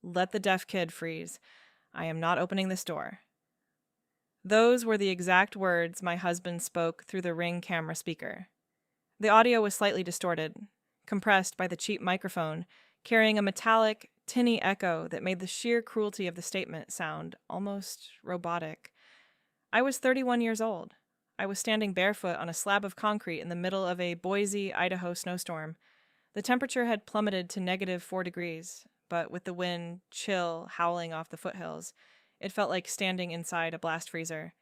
Let the deaf kid freeze. I am not opening this door. Those were the exact words my husband spoke through the Ring camera speaker. The audio was slightly distorted, compressed by the cheap microphone, carrying a metallic, tinny echo that made the sheer cruelty of the statement sound almost robotic. I was 31 years old. I was standing barefoot on a slab of concrete in the middle of a Boise, Idaho snowstorm. The temperature had plummeted to -4 degrees, but with the wind chill howling off the foothills, it felt like standing inside a blast freezer.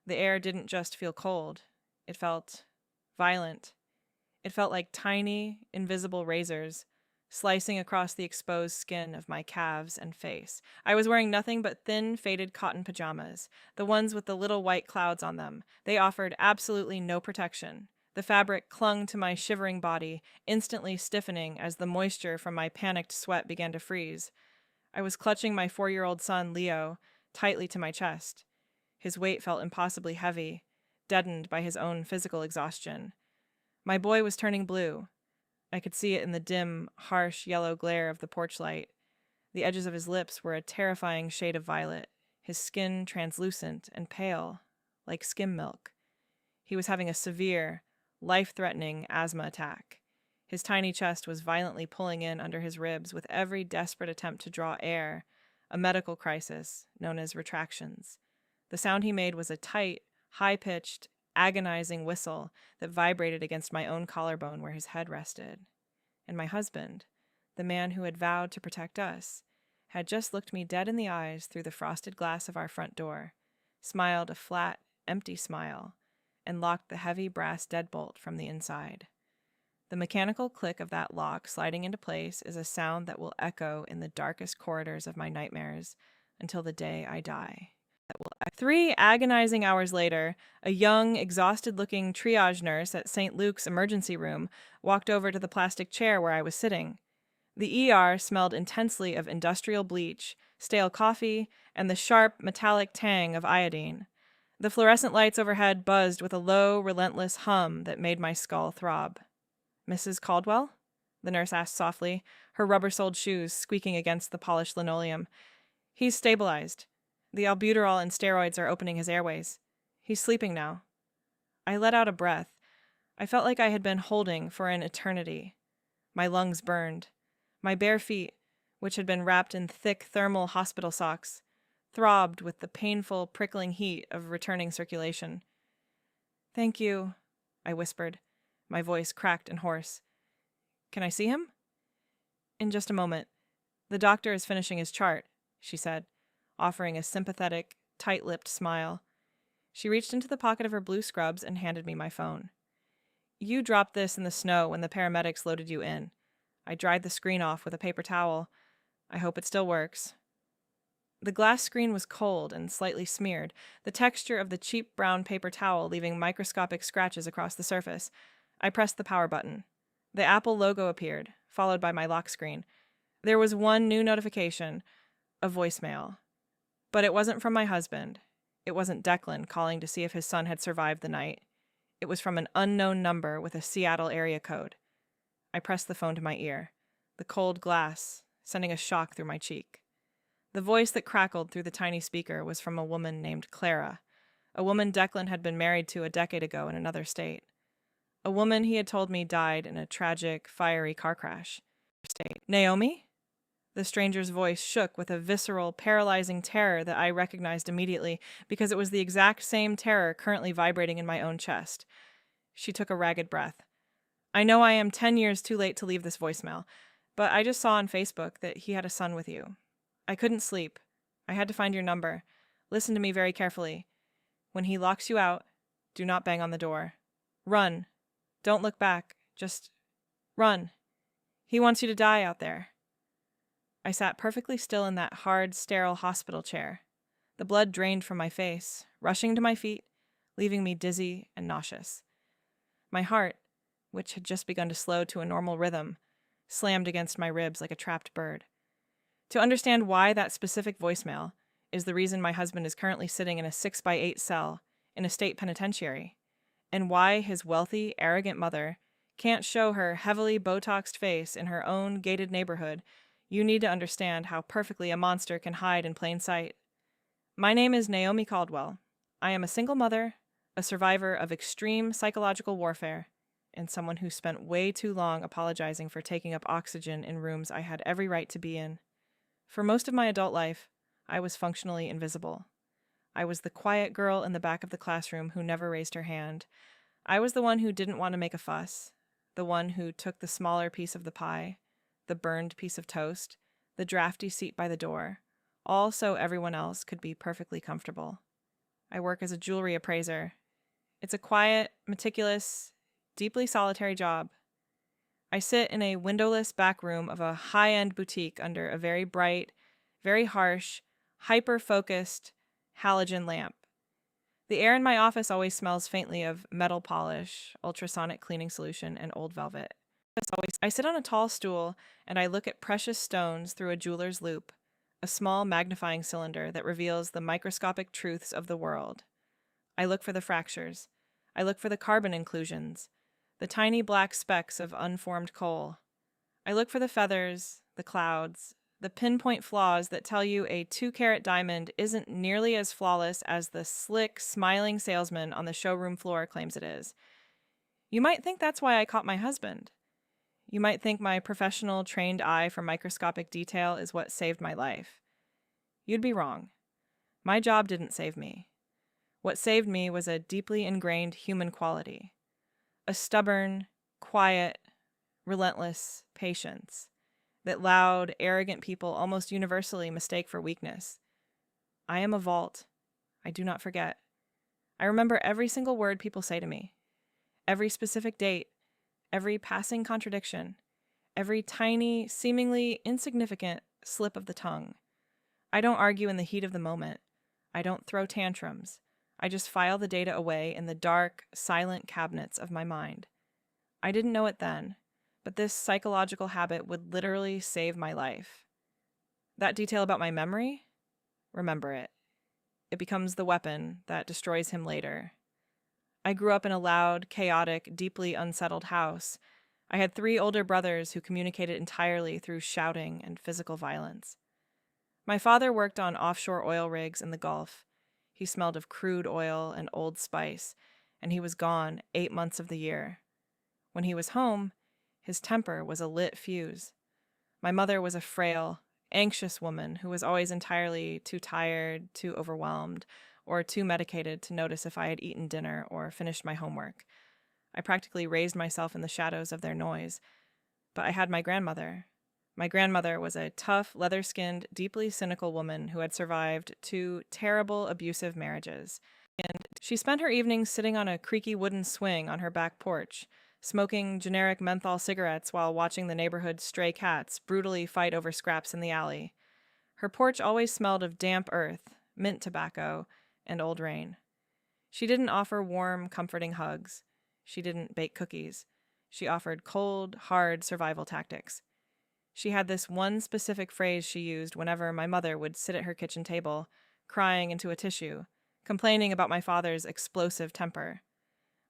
The air didn't just feel cold. It felt violent. It felt like tiny, invisible razors slicing across the exposed skin of my calves and face. I was wearing nothing but thin, faded cotton pajamas, the ones with the little white clouds on them. They offered absolutely no protection. The fabric clung to my shivering body, instantly stiffening as the moisture from my panicked sweat began to freeze. I was clutching my 4-year-old son, Leo, tightly to my chest. His weight felt impossibly heavy, deadened by his own physical exhaustion. My boy was turning blue. I could see it in the dim, harsh yellow glare of the porch light. The edges of his lips were a terrifying shade of violet, his skin translucent and pale, like skim milk. He was having a severe, life-threatening asthma attack. His tiny chest was violently pulling in under his ribs with every desperate attempt to draw air, a medical crisis known as retractions. The sound he made was a tight, high-pitched, agonizing whistle that vibrated against my own collarbone where his head rested. And my husband, the man who had vowed to protect us, had just looked me dead in the eyes through the frosted glass of our front door, smiled a flat, empty smile, and locked the heavy brass deadbolt from the inside. The mechanical click of that lock sliding into place is a sound that will echo in the darkest corridors of my nightmares until the day I die. 3 agonizing hours later, a young, exhausted-looking triage nurse at St. Luke's emergency room walked over to the plastic chair where I was sitting. The ER smelled intensely of industrial bleach, stale coffee, and the sharp, metallic tang of iodine. The fluorescent lights overhead buzzed with a low, relentless hum that made my skull throb. "Mrs. Caldwell?" the nurse asked softly, her rubber-soled shoes squeaking against the polished linoleum. "He's stabilized. The albuterol and steroids are opening his airways. He's sleeping now." I let out a breath. I felt like I had been holding for an eternity. My lungs burned. My bare feet, which had been wrapped in thick thermal hospital socks, throbbed with the painful, prickling heat of returning circulation. "Thank you," I whispered, my voice cracked and hoarse. "Can I see him?" "In just a moment. The doctor is finishing his chart," she said, offering a sympathetic, tight-lipped smile. She reached into the pocket of her blue scrubs and handed me my phone. "You dropped this in the snow when the paramedics loaded you in. I dried the screen off with a paper towel. I hope it still works." The glass screen was cold and slightly smeared, the texture of the cheap brown paper towel leaving microscopic scratches across the surface. I pressed the power button. The Apple logo appeared, followed by my lock screen. There was one new notification, a voicemail. But it wasn't from my husband. It wasn't Declan calling to see if his son had survived the night. It was from an unknown number with a Seattle area code. I pressed the phone to my ear, the cold glass sending a shock through my cheek. The voice that crackled through the tiny speaker was from a woman named Clara, a woman Declan had been married to a decade ago in another state. A woman he had told me died in a tragic, fiery car crash. "Naomi?" The stranger's voice shook with a visceral, paralyzing terror that I recognized immediately because it was the exact same terror currently vibrating in my own chest. She took a ragged breath. "I know I am 10 years too late to leave this voicemail, but I just saw on Facebook that he had a son with you. I couldn't sleep. I had to find your number. Listen to me very carefully. When he locks you out, do not bang on the door. Run. Don't look back. Just run. He wants you to die out there." I sat perfectly still in that hard, sterile hospital chair. The blood drained from my face, rushing to my feet, leaving me dizzy and nauseous. My heart, which had just begun to slow to a normal rhythm, slammed against my ribs like a trapped bird. To understand why that specific voicemail is the reason my husband is currently sitting in a 6x8 cell in a state penitentiary, and why his wealthy, arrogant mother can't show her heavily Botoxed face in her own gated neighborhood, You need to understand how perfectly a monster can hide in plain sight. My name is Naomi Caldwell. I am a single mother, a survivor of extreme psychological warfare, and someone who spent way too long apologizing for taking up oxygen in rooms I had every right to be in. For most of my adult life, I was functionally invisible. I was the quiet girl in the back of the classroom who never raised her hand. I was the one who didn't want to make a fuss, the one who took the smaller piece of the pie, the burned piece of toast, the drafty seat by the door, all so everyone else could be perfectly comfortable. I work as a jewelry appraiser. It's a quiet, meticulous, deeply solitary job. I sit in a windowless back room of a high-end boutique under a very bright, very harsh, hyper-focused halogen lamp. The air in my office always smells faintly of metal polish, ultrasonic cleaning solution, and old velvet. I sit on a tall stool and I look at precious stones through a jeweler's loupe, a small magnifying cylinder that reveals the microscopic truths of the world. I look for the fractures. I look for the carbon inclusions, the tiny black specks of unformed coal. I look for the feathers, the clouds, the pinpoint flaws that tell you a 2-carat diamond isn't nearly as flawless as the slick, smiling salesman on the showroom floor claims it is. You might think that's why I caught my husband. You might think my professional, trained eye for microscopic detail is what saved my life. You'd be wrong. My job didn't save me. What saved me was a deeply ingrained human quality. A stubborn, quiet, relentless patience that loud, arrogant people almost universally mistake for weakness. I am a vault. I do not forget. I remember every single word people say to me, every specific date, every passing contradiction, every tiny, seemingly insignificant slip of the tongue. I don't argue in the heat of the moment. I don't throw tantrums. I just file the data away in the dark, silent cabinets of my mind. I didn't know it then, but this psychological habit would literally save my life. That detail about my memory? Remember it. It becomes the weapon that destroys him later. I grew up in a loud, chaotic, deeply unsettled house. I had 3 older brothers who communicated entirely through shouting and physical violence. My father worked on offshore oil rigs in the Gulf. He smelled of crude oil and Old Spice, and he was gone 8 months of the year. When he was home, his temper was a lit fuse. My mother was a frail, anxious woman who was always entirely too tired, too overwhelmed, or too medicated to notice if I had eaten dinner or finished my homework. I practically raised myself in the shadows of their noise. But I had my grandmother. My grandmother was a tough, leather-skinned, deeply cynical woman who had survived 2 terrible, abusive marriages. And she spent her evenings sitting on a creaky wooden swing on her back porch, smoking generic menthol cigarettes while watching the neighborhood's stray cats brutally fight over scraps in the alley. Her porch always smelled of damp earth, mint tobacco, and old rain. She didn't offer warm, comforting hugs. She didn't bake cookies. She offered cold, hard survival tactics. She had this one specific phrase she used whenever my mother would sit at her kitchen table, crying into a tissue, complaining about my father's explosive temper.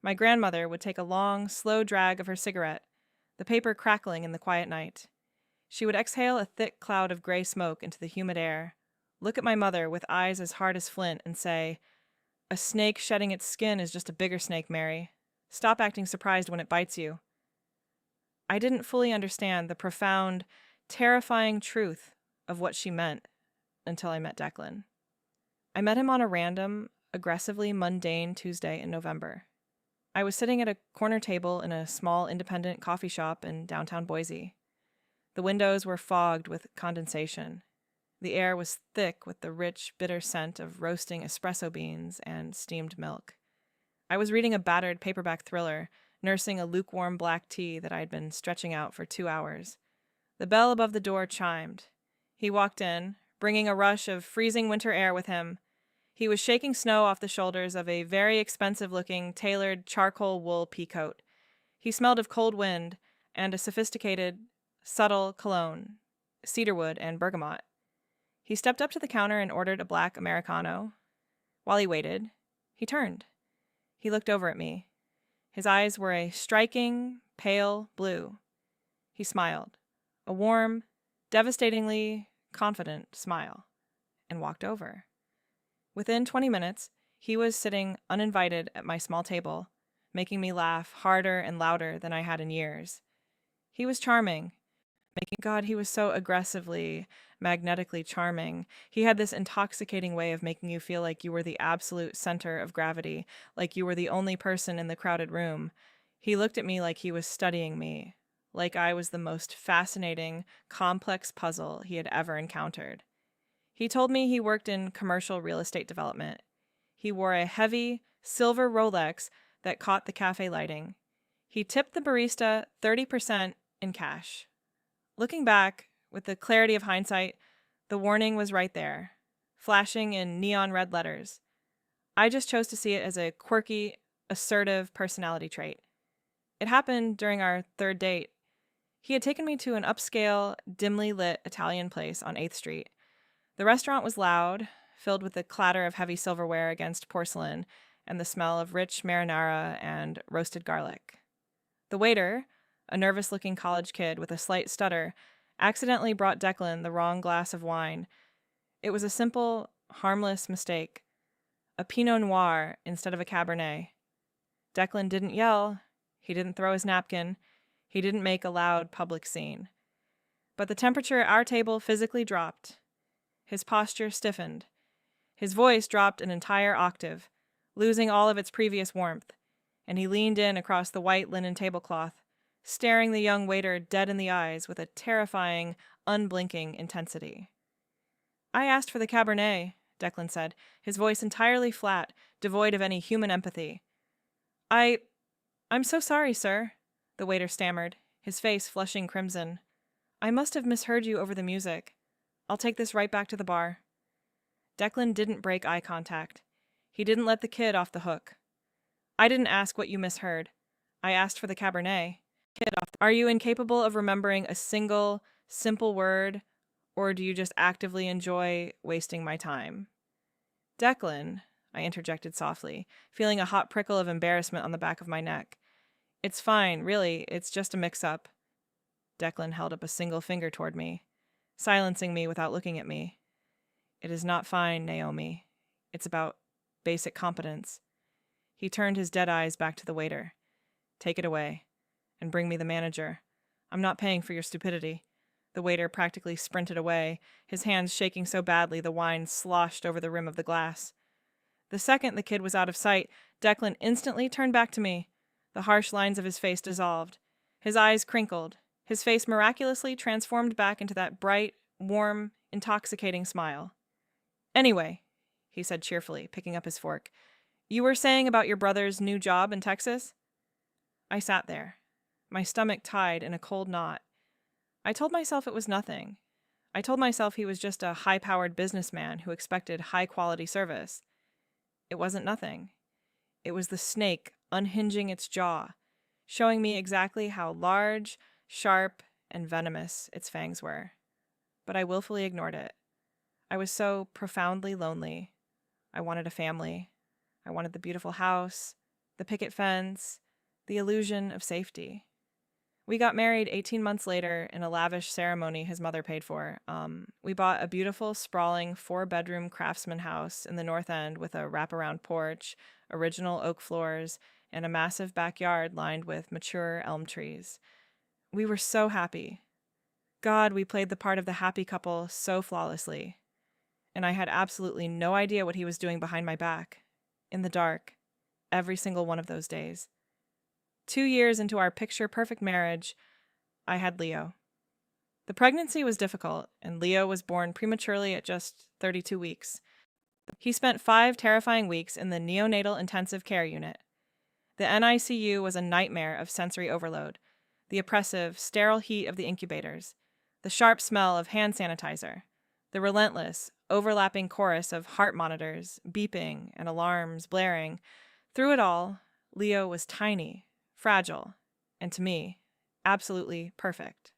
My grandmother would take a long, slow drag of her cigarette, the paper crackling in the quiet night. She would exhale a thick cloud of gray smoke into the humid air, look at my mother with eyes as hard as flint, and say, "A snake shedding its skin is just a bigger snake, Mary. Stop acting surprised when it bites you." I didn't fully understand the profound, terrifying truth of what she meant until I met Declan. I met him on a random, aggressively mundane Tuesday in November. I was sitting at a corner table in a small independent coffee shop in downtown Boise. The windows were fogged with condensation. The air was thick with the rich, bitter scent of roasting espresso beans and steamed milk. I was reading a battered paperback thriller, nursing a lukewarm black tea that I had been stretching out for 2 hours. The bell above the door chimed. He walked in, bringing a rush of freezing winter air with him. He was shaking snow off the shoulders of a very expensive-looking, tailored charcoal wool peacoat. He smelled of cold wind and a sophisticated, subtle cologne, cedarwood and bergamot. He stepped up to the counter and ordered a black Americano. While he waited, he turned. He looked over at me. His eyes were a striking, pale blue. He smiled, a warm, devastatingly confident smile, and walked over. Within 20 minutes, he was sitting uninvited at my small table, making me laugh harder and louder than I had in years. He was charming. God, he was so aggressively, magnetically charming. He had this intoxicating way of making you feel like you were the absolute center of gravity, like you were the only person in the crowded room. He looked at me like he was studying me, like I was the most fascinating, complex puzzle he had ever encountered. He told me he worked in commercial real estate development. He wore a heavy, silver Rolex that caught the cafe lighting. He tipped the barista 30% in cash. Looking back, with the clarity of hindsight, the warning was right there, flashing in neon red letters. I just chose to see it as a quirky, assertive personality trait. It happened during our third date. He had taken me to an upscale, dimly lit Italian place on 8th Street. The restaurant was loud, filled with the clatter of heavy silverware against porcelain and the smell of rich marinara and roasted garlic. The waiter, a nervous-looking college kid with a slight stutter, accidentally brought Declan the wrong glass of wine. It was a simple, harmless mistake. A Pinot Noir instead of a Cabernet. Declan didn't yell. He didn't throw his napkin. He didn't make a loud public scene. But the temperature at our table physically dropped. His posture stiffened. His voice dropped an entire octave, losing all of its previous warmth, and he leaned in across the white linen tablecloth, staring the young waiter dead in the eyes with a terrifying, unblinking intensity. "I asked for the Cabernet," Declan said, his voice entirely flat, devoid of any human empathy. I'm so sorry, sir," the waiter stammered, his face flushing crimson. "I must have misheard you over the music. I'll take this right back to the bar." Declan didn't break eye contact. He didn't let the kid off the hook. "I didn't ask what you misheard. I asked for the Cabernet." Are you incapable of remembering a single, simple word, or do you just actively enjoy wasting my time? "Declan," I interjected softly, feeling a hot prickle of embarrassment on the back of my neck. "It's fine, really, it's just a mix-up." Declan held up a single finger toward me, silencing me without looking at me. "It is not fine, Naomi. It's about basic competence." He turned his dead eyes back to the waiter. "Take it away. And bring me the manager. I'm not paying for your stupidity." The waiter practically sprinted away, his hands shaking so badly the wine sloshed over the rim of the glass. The second the kid was out of sight, Declan instantly turned back to me. The harsh lines of his face dissolved. His eyes crinkled. His face miraculously transformed back into that bright, warm, intoxicating smile. "Anyway," he said cheerfully, picking up his fork, "you were saying about your brother's new job in Texas?" I sat there, my stomach tied in a cold knot. I told myself it was nothing. I told myself he was just a high-powered businessman who expected high-quality service. It wasn't nothing. It was the snake unhinging its jaw, showing me exactly how large, sharp, and venomous its fangs were. But I willfully ignored it. I was so profoundly lonely. I wanted a family. I wanted the beautiful house, the picket fence, the illusion of safety. We got married 18 months later in a lavish ceremony his mother paid for. We bought a beautiful, sprawling 4-bedroom craftsman house in the North End with a wraparound porch, original oak floors, and a massive backyard lined with mature elm trees. We were so happy. God, we played the part of the happy couple so flawlessly. And I had absolutely no idea what he was doing behind my back, in the dark, every single one of those days. 2 years into our picture-perfect marriage, I had Leo. The pregnancy was difficult, and Leo was born prematurely at just 32 weeks. He spent 5 terrifying weeks in the neonatal intensive care unit. The NICU was a nightmare of sensory overload, the oppressive, sterile heat of the incubators, the sharp smell of hand sanitizer, the relentless, overlapping chorus of heart monitors, beeping, and alarms blaring. Through it all, Leo was tiny, fragile, and to me, absolutely perfect.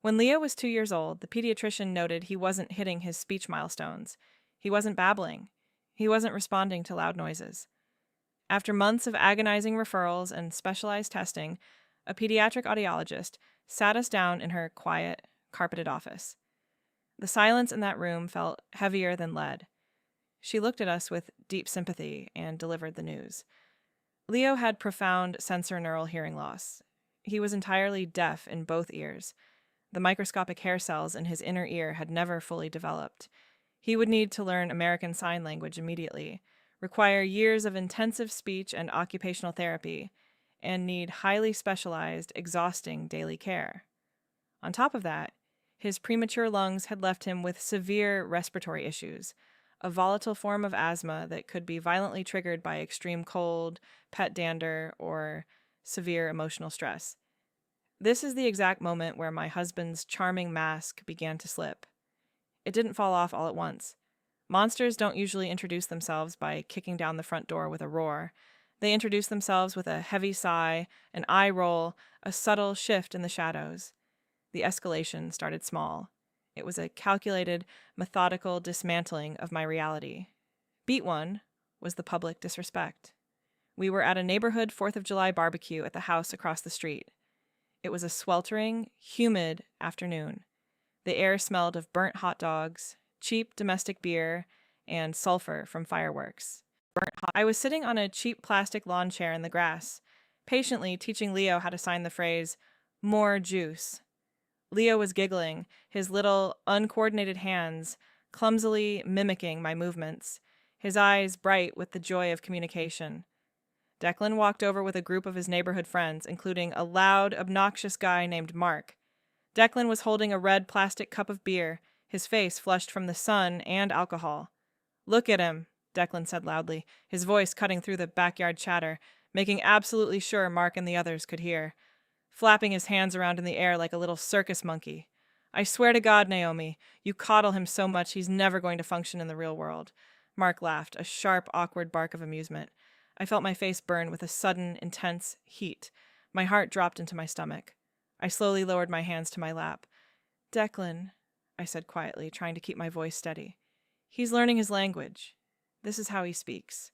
When Leo was 2 years old, the pediatrician noted he wasn't hitting his speech milestones. He wasn't babbling. He wasn't responding to loud noises. After months of agonizing referrals and specialized testing, a pediatric audiologist sat us down in her quiet, carpeted office. The silence in that room felt heavier than lead. She looked at us with deep sympathy and delivered the news. Leo had profound sensorineural hearing loss. He was entirely deaf in both ears. The microscopic hair cells in his inner ear had never fully developed. He would need to learn American Sign Language immediately, require years of intensive speech and occupational therapy, and need highly specialized, exhausting daily care. On top of that, his premature lungs had left him with severe respiratory issues, a volatile form of asthma that could be violently triggered by extreme cold, pet dander, or severe emotional stress. This is the exact moment where my husband's charming mask began to slip. It didn't fall off all at once. Monsters don't usually introduce themselves by kicking down the front door with a roar. They introduce themselves with a heavy sigh, an eye roll, a subtle shift in the shadows. The escalation started small. It was a calculated, methodical dismantling of my reality. Beat one was the public disrespect. We were at a neighborhood 4th of July barbecue at the house across the street. It was a sweltering, humid afternoon. The air smelled of burnt hot dogs, cheap domestic beer, and sulfur from fireworks. I was sitting on a cheap plastic lawn chair in the grass, patiently teaching Leo how to sign the phrase, "more juice." Leo was giggling, his little, uncoordinated hands clumsily mimicking my movements, his eyes bright with the joy of communication. Declan walked over with a group of his neighborhood friends, including a loud, obnoxious guy named Mark. Declan was holding a red plastic cup of beer, his face flushed from the sun and alcohol. "Look at him," Declan said loudly, his voice cutting through the backyard chatter, making absolutely sure Mark and the others could hear, flapping his hands around in the air like a little circus monkey. "I swear to God, Naomi, you coddle him so much he's never going to function in the real world." Mark laughed, a sharp, awkward bark of amusement. I felt my face burn with a sudden, intense heat. My heart dropped into my stomach. I slowly lowered my hands to my lap. "Declan," I said quietly, trying to keep my voice steady. "He's learning his language. This is how he speaks."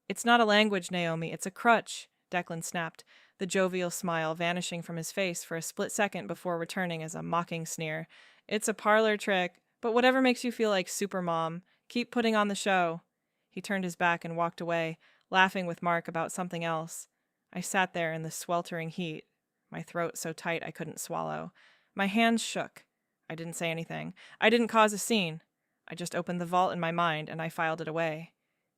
"It's not a language, Naomi, it's a crutch," Declan snapped, the jovial smile vanishing from his face for a split second before returning as a mocking sneer. "It's a parlor trick, but whatever makes you feel like Supermom, keep putting on the show." He turned his back and walked away, laughing with Mark about something else. I sat there in the sweltering heat, my throat so tight I couldn't swallow. My hands shook. I didn't say anything. I didn't cause a scene. I just opened the vault in my mind and I filed it away.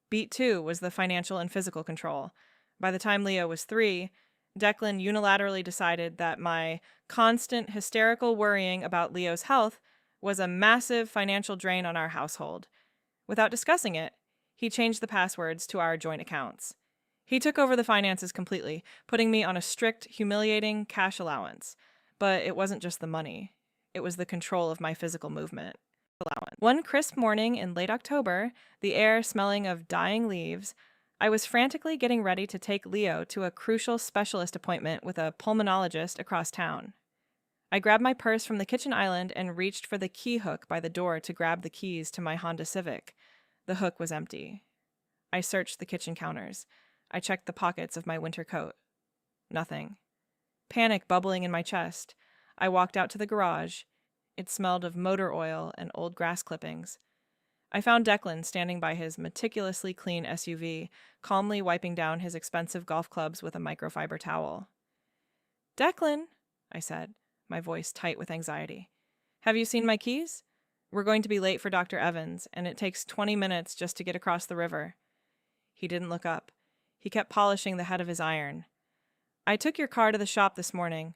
Beat 2 was the financial and physical control. By the time Leo was 3, Declan unilaterally decided that my constant hysterical worrying about Leo's health was a massive financial drain on our household. Without discussing it, he changed the passwords to our joint accounts. He took over the finances completely, putting me on a strict, humiliating cash allowance. But it wasn't just the money. It was the control of my physical movement. One crisp morning in late October, the air smelling of dying leaves, I was frantically getting ready to take Leo to a crucial specialist appointment with a pulmonologist across town. I grabbed my purse from the kitchen island and reached for the key hook by the door to grab the keys to my Honda Civic. The hook was empty. I searched the kitchen counters. I checked the pockets of my winter coat. Nothing. Panic bubbling in my chest, I walked out to the garage. It smelled of motor oil and old grass clippings. I found Declan standing by his meticulously clean SUV, calmly wiping down his expensive golf clubs with a microfiber towel. "Declan," I said, my voice tight with anxiety. "Have you seen my keys? We're going to be late for Dr. Evans, and it takes 20 minutes just to get across the river." He didn't look up. He kept polishing the head of his iron. "I took your car to the shop this morning.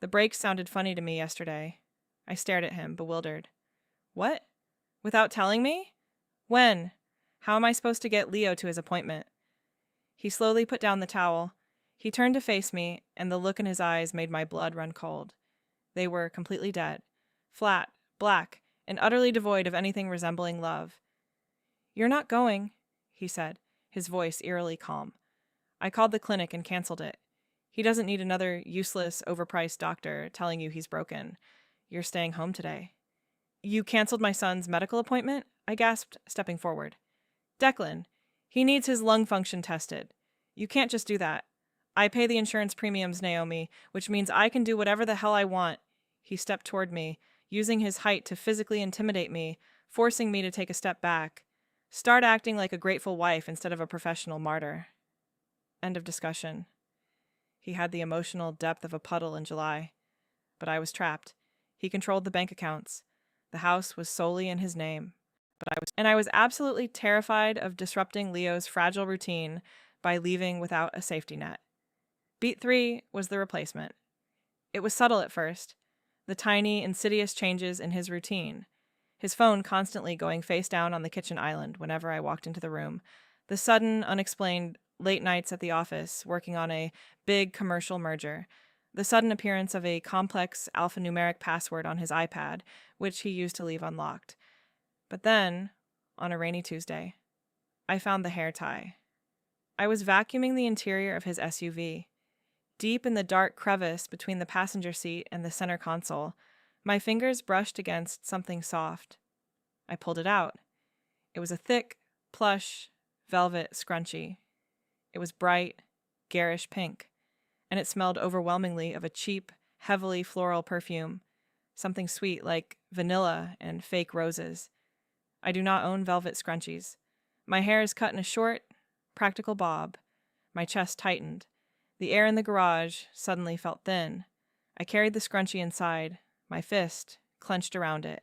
The brakes sounded funny to me yesterday." I stared at him, bewildered. "What? Without telling me? When? How am I supposed to get Leo to his appointment?" He slowly put down the towel. He turned to face me, and the look in his eyes made my blood run cold. They were completely dead, flat, black, and utterly devoid of anything resembling love. "You're not going," he said, his voice eerily calm. "I called the clinic and canceled it. He doesn't need another useless, overpriced doctor telling you he's broken. You're staying home today." "You canceled my son's medical appointment?" I gasped, stepping forward. "Declan, he needs his lung function tested. You can't just do that. I pay the insurance premiums, Naomi, which means I can do whatever the hell I want." He stepped toward me, using his height to physically intimidate me, forcing me to take a step back, start acting like a grateful wife instead of a professional martyr. End of discussion. He had the emotional depth of a puddle in July, but I was trapped. He controlled the bank accounts. The house was solely in his name. I was absolutely terrified of disrupting Leo's fragile routine by leaving without a safety net. Beat 3 was the replacement. It was subtle at first, the tiny, insidious changes in his routine. His phone constantly going face down on the kitchen island whenever I walked into the room. The sudden, unexplained late nights at the office working on a big commercial merger. The sudden appearance of a complex alphanumeric password on his iPad, which he used to leave unlocked. But then, on a rainy Tuesday, I found the hair tie. I was vacuuming the interior of his SUV. Deep in the dark crevice between the passenger seat and the center console, my fingers brushed against something soft. I pulled it out. It was a thick, plush, velvet scrunchie. It was bright, garish pink, and it smelled overwhelmingly of a cheap, heavily floral perfume, something sweet like vanilla and fake roses. I do not own velvet scrunchies. My hair is cut in a short, practical bob. My chest tightened. The air in the garage suddenly felt thin. I carried the scrunchie inside, my fist clenched around it.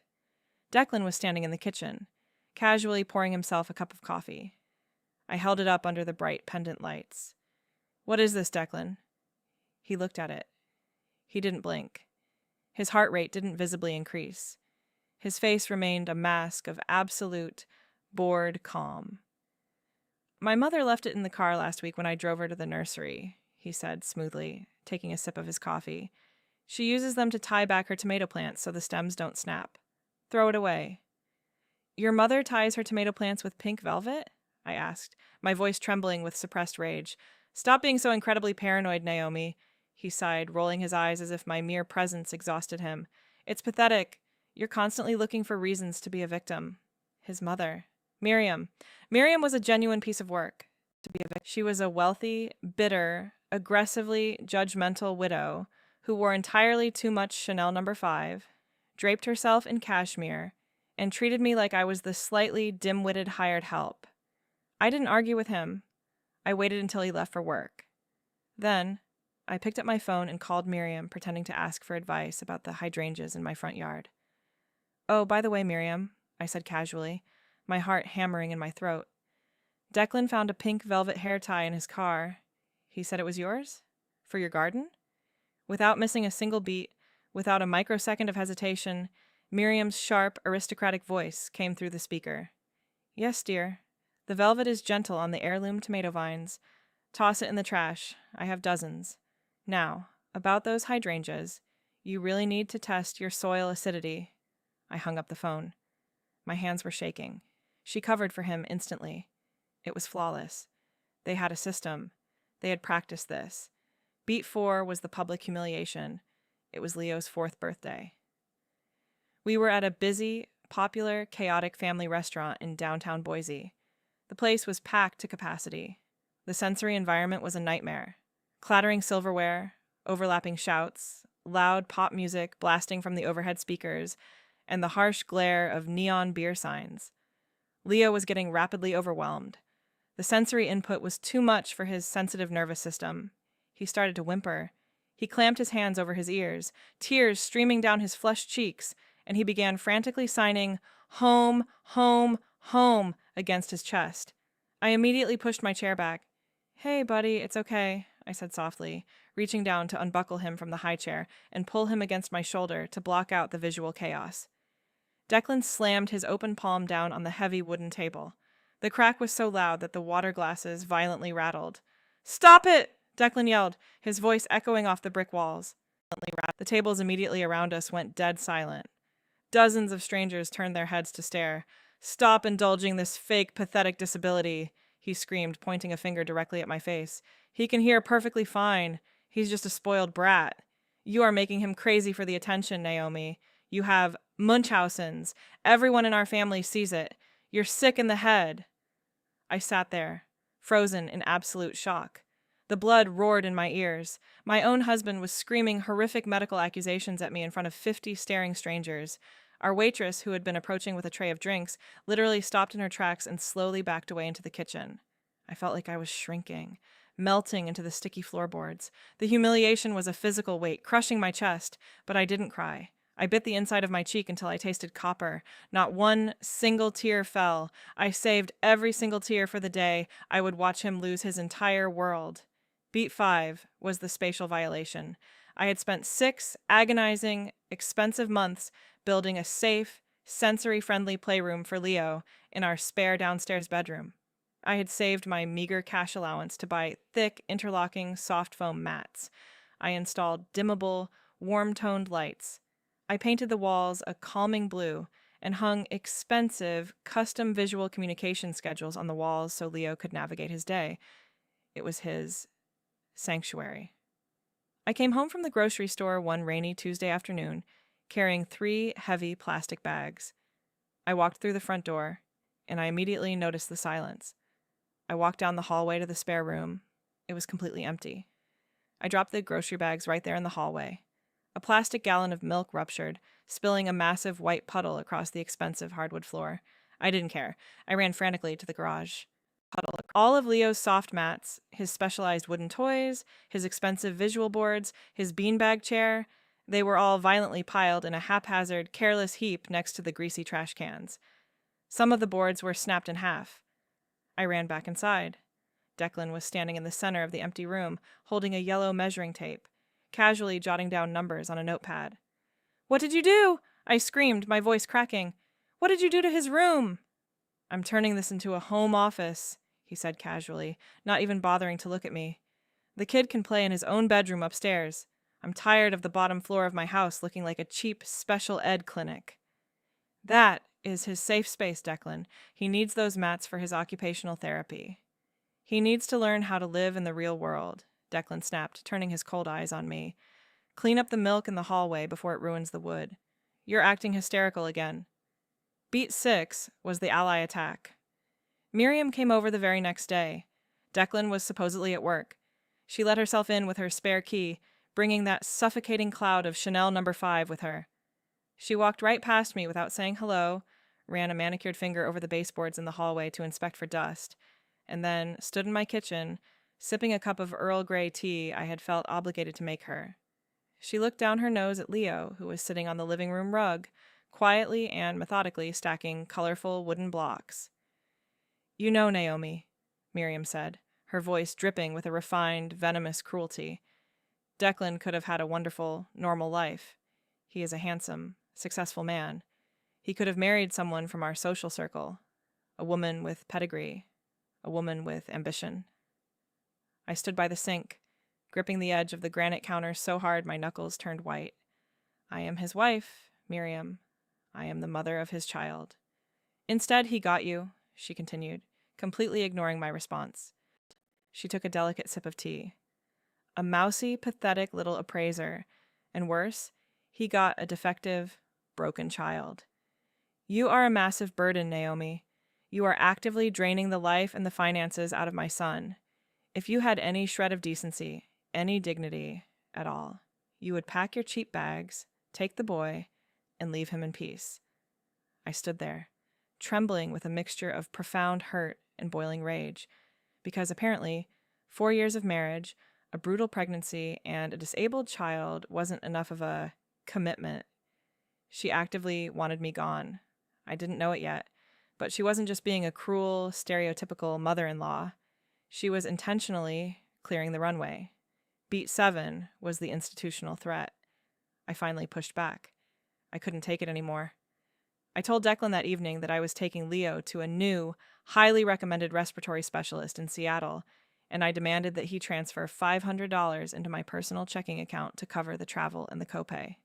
Declan was standing in the kitchen, casually pouring himself a cup of coffee. I held it up under the bright pendant lights. "What is this, Declan?" He looked at it. He didn't blink. His heart rate didn't visibly increase. His face remained a mask of absolute, bored calm. "My mother left it in the car last week when I drove her to the nursery," he said smoothly, taking a sip of his coffee. "She uses them to tie back her tomato plants so the stems don't snap. Throw it away." "Your mother ties her tomato plants with pink velvet?" I asked, my voice trembling with suppressed rage. "Stop being so incredibly paranoid, Naomi," he sighed, rolling his eyes as if my mere presence exhausted him. "It's pathetic. You're constantly looking for reasons to be a victim." His mother. Miriam. Miriam was a genuine piece of work. She was a wealthy, bitter, aggressively judgmental widow who wore entirely too much Chanel No. 5, draped herself in cashmere, and treated me like I was the slightly dim-witted hired help. I didn't argue with him. I waited until he left for work. Then, I picked up my phone and called Miriam, pretending to ask for advice about the hydrangeas in my front yard. "Oh, by the way, Miriam," I said casually, my heart hammering in my throat. "Declan found a pink velvet hair tie in his car. He said it was yours? For your garden?" Without missing a single beat, without a microsecond of hesitation, Miriam's sharp, aristocratic voice came through the speaker. "Yes, dear. The velvet is gentle on the heirloom tomato vines. Toss it in the trash. I have dozens. Now, about those hydrangeas, you really need to test your soil acidity." I hung up the phone. My hands were shaking. She covered for him instantly. It was flawless. They had a system. They had practiced this. Beat 4 was the public humiliation. It was Leo's 4th birthday. We were at a busy, popular, chaotic family restaurant in downtown Boise. The place was packed to capacity. The sensory environment was a nightmare. Clattering silverware, overlapping shouts, loud pop music blasting from the overhead speakers, and the harsh glare of neon beer signs. Leo was getting rapidly overwhelmed. The sensory input was too much for his sensitive nervous system. He started to whimper. He clamped his hands over his ears, tears streaming down his flushed cheeks, and he began frantically signing "home, home, home" against his chest. I immediately pushed my chair back. "Hey, buddy, it's okay," I said softly, reaching down to unbuckle him from the high chair and pull him against my shoulder to block out the visual chaos. Declan slammed his open palm down on the heavy wooden table. The crack was so loud that the water glasses violently rattled. "Stop it!" Declan yelled, his voice echoing off the brick walls. The tables immediately around us went dead silent. Dozens of strangers turned their heads to stare. "Stop indulging this fake, pathetic disability," he screamed, pointing a finger directly at my face. "He can hear perfectly fine. He's just a spoiled brat. You are making him crazy for the attention, Naomi. You have Munchausen's. Everyone in our family sees it. You're sick in the head." I sat there, frozen in absolute shock. The blood roared in my ears. My own husband was screaming horrific medical accusations at me in front of 50 staring strangers. Our waitress, who had been approaching with a tray of drinks, literally stopped in her tracks and slowly backed away into the kitchen. I felt like I was shrinking, melting into the sticky floorboards. The humiliation was a physical weight, crushing my chest, but I didn't cry. I bit the inside of my cheek until I tasted copper. Not one single tear fell. I saved every single tear for the day I would watch him lose his entire world. Beat 5 was the spatial violation. I had spent 6 agonizing, expensive months building a safe, sensory-friendly playroom for Leo in our spare downstairs bedroom. I had saved my meager cash allowance to buy thick, interlocking, soft foam mats. I installed dimmable, warm-toned lights. I painted the walls a calming blue and hung expensive, custom visual communication schedules on the walls so Leo could navigate his day. It was his sanctuary. I came home from the grocery store one rainy Tuesday afternoon, carrying 3 heavy plastic bags. I walked through the front door, and I immediately noticed the silence. I walked down the hallway to the spare room. It was completely empty. I dropped the grocery bags right there in the hallway. A plastic gallon of milk ruptured, spilling a massive white puddle across the expensive hardwood floor. I didn't care. I ran frantically to the garage. All of Leo's soft mats, his specialized wooden toys, his expensive visual boards, his beanbag chair, they were all violently piled in a haphazard, careless heap next to the greasy trash cans. Some of the boards were snapped in half. I ran back inside. Declan was standing in the center of the empty room, holding a yellow measuring tape, casually jotting down numbers on a notepad. "What did you do?" I screamed, my voice cracking. "What did you do to his room?" "I'm turning this into a home office," he said casually, not even bothering to look at me. "The kid can play in his own bedroom upstairs. I'm tired of the bottom floor of my house looking like a cheap special ed clinic." "That is his safe space, Declan. He needs those mats for his occupational therapy. He needs to learn how to live in the real world," Declan snapped, turning his cold eyes on me. "Clean up the milk in the hallway before it ruins the wood. You're acting hysterical again." Beat 6 was the ally attack. Miriam came over the very next day. Declan was supposedly at work. She let herself in with her spare key, bringing that suffocating cloud of Chanel No. 5 with her. She walked right past me without saying hello, ran a manicured finger over the baseboards in the hallway to inspect for dust, and then stood in my kitchen, sipping a cup of Earl Grey tea I had felt obligated to make her. She looked down her nose at Leo, who was sitting on the living room rug, quietly and methodically stacking colorful wooden blocks. "You know, Naomi," Miriam said, her voice dripping with a refined, venomous cruelty. "Declan could have had a wonderful, normal life. He is a handsome, successful man. He could have married someone from our social circle, a woman with pedigree, a woman with ambition." I stood by the sink, gripping the edge of the granite counter so hard my knuckles turned white. "I am his wife, Miriam. I am the mother of his child." "Instead, he got you," she continued, completely ignoring my response. She took a delicate sip of tea. "A mousy, pathetic little appraiser, and worse, he got a defective, broken child. You are a massive burden, Naomi. You are actively draining the life and the finances out of my son. If you had any shred of decency, any dignity at all, you would pack your cheap bags, take the boy, and leave him in peace." I stood there, trembling with a mixture of profound hurt and boiling rage, because apparently 4 years of marriage, a brutal pregnancy, and a disabled child wasn't enough of a commitment. She actively wanted me gone. I didn't know it yet, but she wasn't just being a cruel, stereotypical mother-in-law. She was intentionally clearing the runway. Beat 7 was the institutional threat. I finally pushed back. I couldn't take it anymore. I told Declan that evening that I was taking Leo to a new, highly recommended respiratory specialist in Seattle, and I demanded that he transfer $500 into my personal checking account to cover the travel and the copay.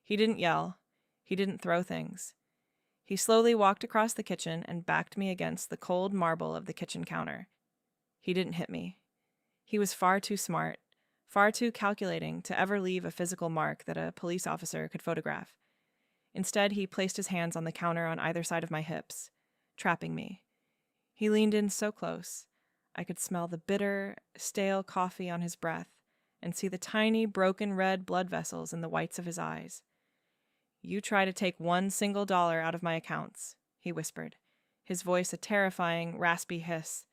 He didn't yell. He didn't throw things. He slowly walked across the kitchen and backed me against the cold marble of the kitchen counter. He didn't hit me. He was far too smart, far too calculating to ever leave a physical mark that a police officer could photograph. Instead, he placed his hands on the counter on either side of my hips, trapping me. He leaned in so close. I could smell the bitter, stale coffee on his breath and see the tiny, broken red blood vessels in the whites of his eyes. "You try to take $1 single out of my accounts," he whispered, his voice a terrifying, raspy hiss,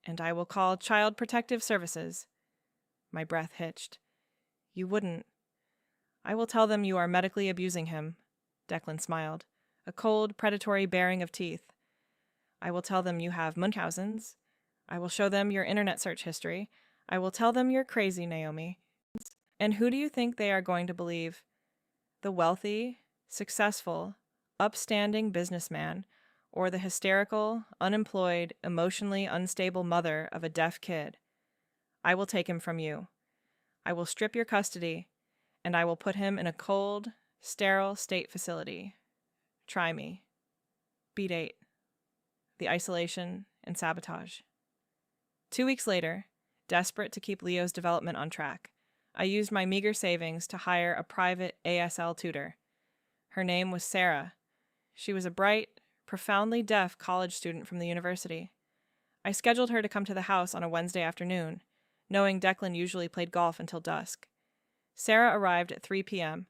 "and I will call Child Protective Services." My breath hitched. "You wouldn't." "I will tell them you are medically abusing him." Declan smiled, a cold, predatory baring of teeth. "I will tell them you have Munchausen's. I will show them your internet search history. I will tell them you're crazy, Naomi." And who do you think they are going to believe? The wealthy, successful, upstanding businessman, or the hysterical, unemployed, emotionally unstable mother of a deaf kid? I will take him from you. I will strip your custody, and I will put him in a cold, sterile state facility. Try me. Beat 8. The isolation and sabotage. 2 weeks later, desperate to keep Leo's development on track, I used my meager savings to hire a private ASL tutor. Her name was Sarah. She was a bright, profoundly deaf college student from the university. I scheduled her to come to the house on a Wednesday afternoon, knowing Declan usually played golf until dusk. Sarah arrived at 3 p.m.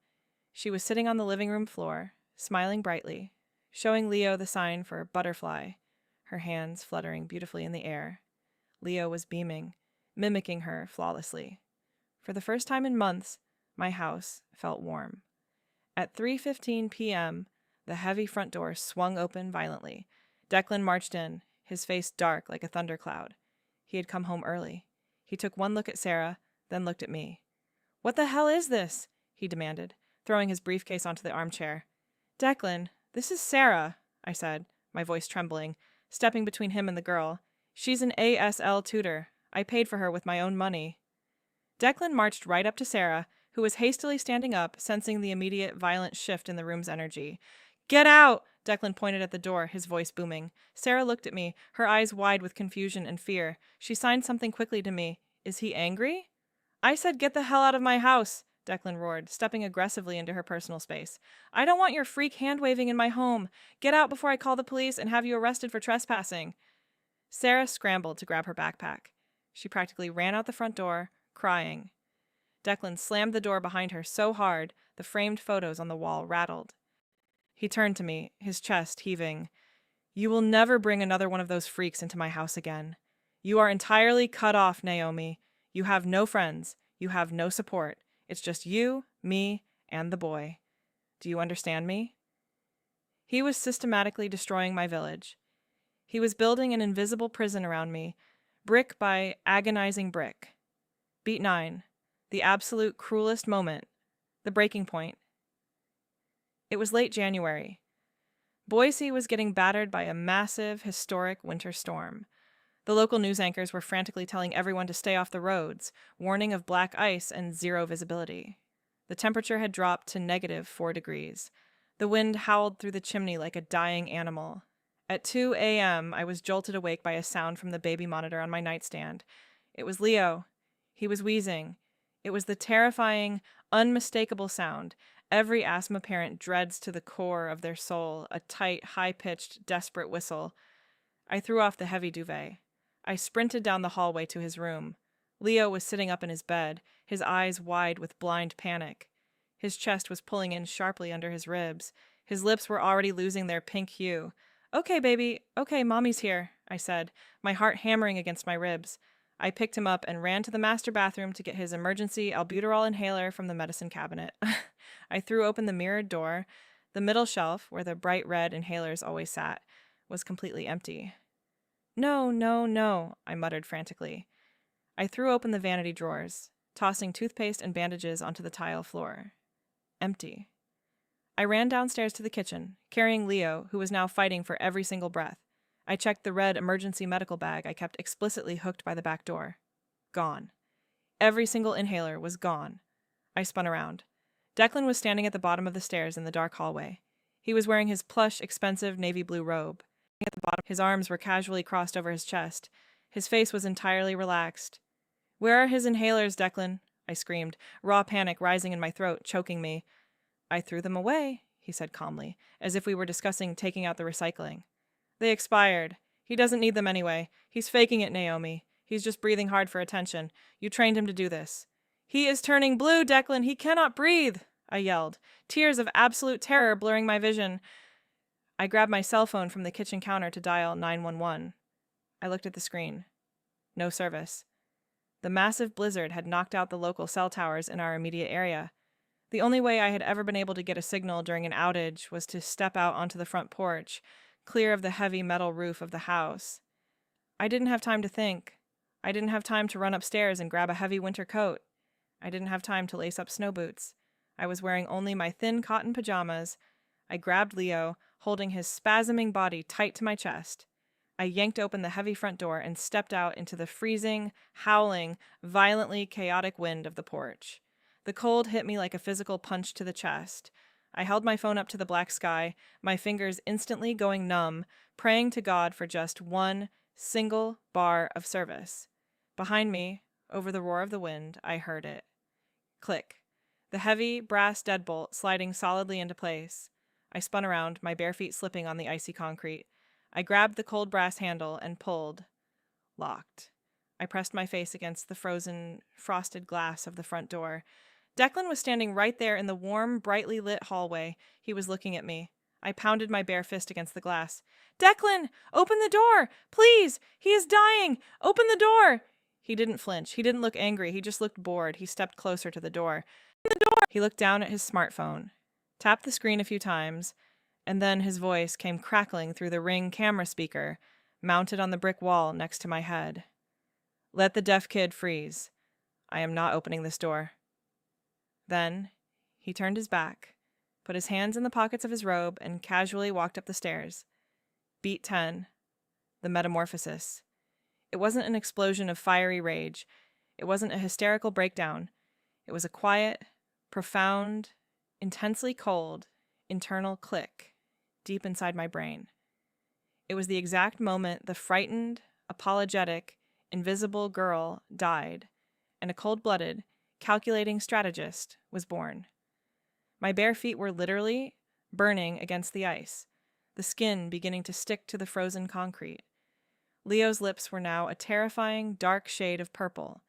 She was sitting on the living room floor, smiling brightly, showing Leo the sign for butterfly, her hands fluttering beautifully in the air. Leo was beaming, mimicking her flawlessly. For the first time in months, my house felt warm. At 3:15 p.m., the heavy front door swung open violently. Declan marched in, his face dark like a thundercloud. He had come home early. He took one look at Sarah, then looked at me. "What the hell is this?" he demanded, throwing his briefcase onto the armchair. "Declan, this is Sarah," I said, my voice trembling, stepping between him and the girl. "She's an ASL tutor. I paid for her with my own money." Declan marched right up to Sarah, who was hastily standing up, sensing the immediate violent shift in the room's energy. "Get out!" Declan pointed at the door, his voice booming. Sarah looked at me, her eyes wide with confusion and fear. She signed something quickly to me. "Is he angry?" "I said get the hell out of my house," Declan roared, stepping aggressively into her personal space. "I don't want your freak hand-waving in my home. Get out before I call the police and have you arrested for trespassing." Sarah scrambled to grab her backpack. She practically ran out the front door, crying. Declan slammed the door behind her so hard, the framed photos on the wall rattled. He turned to me, his chest heaving. "You will never bring another one of those freaks into my house again. You are entirely cut off, Naomi. You have no friends. You have no support. It's just you, me, and the boy. Do you understand me?" He was systematically destroying my village. He was building an invisible prison around me, brick by agonizing brick. Beat 9. The absolute cruelest moment. The breaking point. It was late January. Boise was getting battered by a massive, historic winter storm. The local news anchors were frantically telling everyone to stay off the roads, warning of black ice and zero visibility. The temperature had dropped to -4 degrees. The wind howled through the chimney like a dying animal. At 2 a.m., I was jolted awake by a sound from the baby monitor on my nightstand. It was Leo. He was wheezing. It was the terrifying, unmistakable sound every asthma parent dreads to the core of their soul, a tight, high-pitched, desperate whistle. I threw off the heavy duvet. I sprinted down the hallway to his room. Leo was sitting up in his bed, his eyes wide with blind panic. His chest was pulling in sharply under his ribs. His lips were already losing their pink hue. "Okay, baby. Okay, Mommy's here," I said, my heart hammering against my ribs. I picked him up and ran to the master bathroom to get his emergency albuterol inhaler from the medicine cabinet. I threw open the mirrored door. The middle shelf, where the bright red inhalers always sat, was completely empty. "No, no, no," I muttered frantically. I threw open the vanity drawers, tossing toothpaste and bandages onto the tile floor. Empty. I ran downstairs to the kitchen, carrying Leo, who was now fighting for every single breath. I checked the red emergency medical bag I kept explicitly hooked by the back door. Gone. Every single inhaler was gone. I spun around. Declan was standing at the bottom of the stairs in the dark hallway. He was wearing his plush, expensive navy blue robe. At the bottom, his arms were casually crossed over his chest. His face was entirely relaxed. "Where are his inhalers, Declan?" I screamed, raw panic rising in my throat, choking me. "I threw them away," he said calmly, as if we were discussing taking out the recycling. "They expired." He doesn't need them anyway. He's faking it, Naomi. He's just breathing hard for attention. You trained him to do this. He is turning blue, Declan. He cannot breathe, I yelled, tears of absolute terror blurring my vision. I grabbed my cell phone from the kitchen counter to dial 911. I looked at the screen. No service. The massive blizzard had knocked out the local cell towers in our immediate area. The only way I had ever been able to get a signal during an outage was to step out onto the front porch, clear of the heavy metal roof of the house. I didn't have time to think. I didn't have time to run upstairs and grab a heavy winter coat. I didn't have time to lace up snow boots. I was wearing only my thin cotton pajamas. I grabbed Leo, holding his spasming body tight to my chest. I yanked open the heavy front door and stepped out into the freezing, howling, violently chaotic wind of the porch. The cold hit me like a physical punch to the chest. I held my phone up to the black sky, my fingers instantly going numb, praying to God for just one single bar of service. Behind me, over the roar of the wind, I heard it. Click. The heavy, brass deadbolt sliding solidly into place. I spun around, my bare feet slipping on the icy concrete. I grabbed the cold brass handle and pulled. Locked. I pressed my face against the frozen, frosted glass of the front door. Declan was standing right there in the warm, brightly lit hallway. He was looking at me. I pounded my bare fist against the glass. Declan! Open the door! Please! He is dying! Open the door! He didn't flinch. He didn't look angry. He just looked bored. He stepped closer to the door. He looked down at his smartphone, tapped the screen a few times, and then his voice came crackling through the Ring camera speaker, mounted on the brick wall next to my head. Let the deaf kid freeze. I am not opening this door. Then he turned his back, put his hands in the pockets of his robe, and casually walked up the stairs. Beat 10. The metamorphosis. It wasn't an explosion of fiery rage. It wasn't a hysterical breakdown. It was a quiet, profound, intensely cold, internal click deep inside my brain. It was the exact moment the frightened, apologetic, invisible girl died, and a cold-blooded, calculating strategist was born. My bare feet were literally burning against the ice, the skin beginning to stick to the frozen concrete. Leo's lips were now a terrifying, dark shade of purple.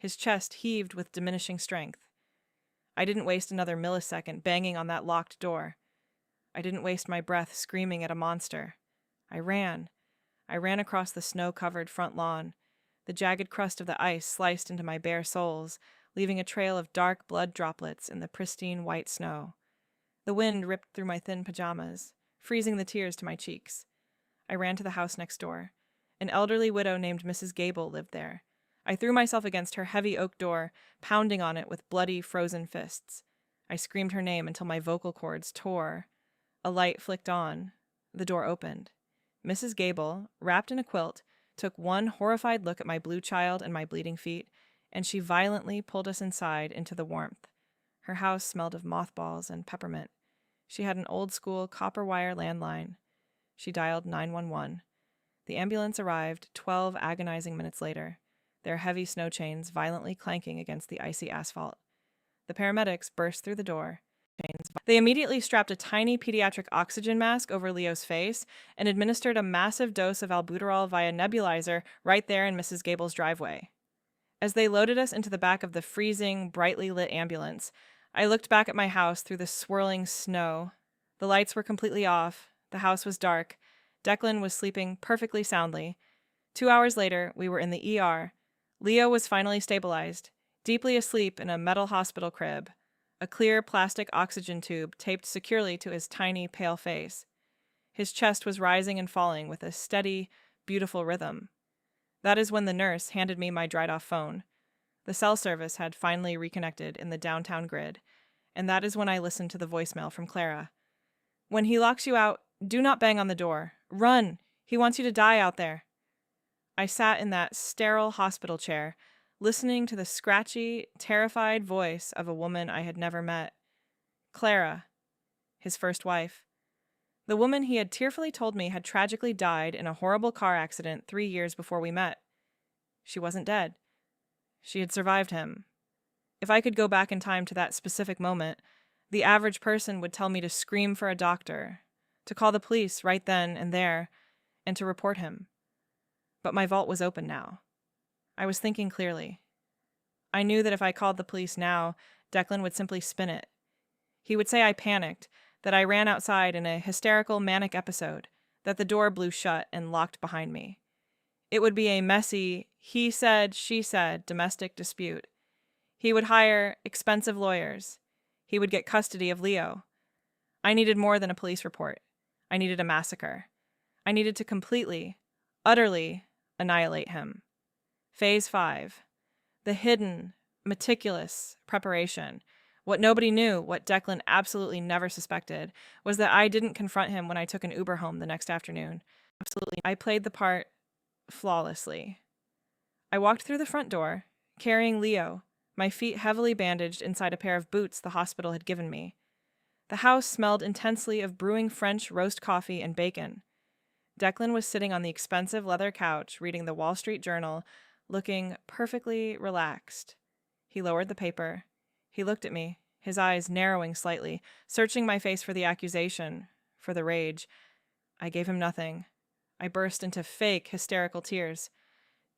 His chest heaved with diminishing strength. I didn't waste another millisecond banging on that locked door. I didn't waste my breath screaming at a monster. I ran. I ran across the snow-covered front lawn. The jagged crust of the ice sliced into my bare soles, leaving a trail of dark blood droplets in the pristine white snow. The wind ripped through my thin pajamas, freezing the tears to my cheeks. I ran to the house next door. An elderly widow named Mrs. Gable lived there. I threw myself against her heavy oak door, pounding on it with bloody, frozen fists. I screamed her name until my vocal cords tore. A light flicked on. The door opened. Mrs. Gable, wrapped in a quilt, took one horrified look at my blue child and my bleeding feet, and she violently pulled us inside into the warmth. Her house smelled of mothballs and peppermint. She had an old-school copper wire landline. She dialed 911. The ambulance arrived 12 agonizing minutes later, their heavy snow chains violently clanking against the icy asphalt. The paramedics burst through the door. They immediately strapped a tiny pediatric oxygen mask over Leo's face and administered a massive dose of albuterol via nebulizer right there in Mrs. Gable's driveway. As they loaded us into the back of the freezing, brightly lit ambulance, I looked back at my house through the swirling snow. The lights were completely off. The house was dark. Declan was sleeping perfectly soundly. 2 hours later, we were in the ER. Leo was finally stabilized, deeply asleep in a metal hospital crib, a clear plastic oxygen tube taped securely to his tiny, pale face. His chest was rising and falling with a steady, beautiful rhythm. That is when the nurse handed me my dried-off phone. The cell service had finally reconnected in the downtown grid, and that is when I listened to the voicemail from Clara. When he locks you out, do not bang on the door. Run! He wants you to die out there. I sat in that sterile hospital chair, listening to the scratchy, terrified voice of a woman I had never met. Clara, his first wife. The woman he had tearfully told me had tragically died in a horrible car accident 3 years before we met. She wasn't dead. She had survived him. If I could go back in time to that specific moment, the average person would tell me to scream for a doctor, to call the police right then and there, and to report him. But my vault was open now. I was thinking clearly. I knew that if I called the police now, Declan would simply spin it. He would say I panicked, that I ran outside in a hysterical manic episode, that the door blew shut and locked behind me. It would be a messy, he said, she said domestic dispute. He would hire expensive lawyers. He would get custody of Leo. I needed more than a police report. I needed a massacre. I needed to completely, utterly annihilate him. Phase 5. The hidden, meticulous preparation. What nobody knew, what Declan absolutely never suspected, was that I didn't confront him when I took an Uber home the next afternoon. Absolutely. I played the part flawlessly. I walked through the front door, carrying Leo, my feet heavily bandaged inside a pair of boots the hospital had given me. The house smelled intensely of brewing French roast coffee and bacon. Declan was sitting on the expensive leather couch reading the Wall Street Journal, looking perfectly relaxed. He lowered the paper. He looked at me, his eyes narrowing slightly, searching my face for the accusation, for the rage. I gave him nothing. I burst into fake, hysterical tears.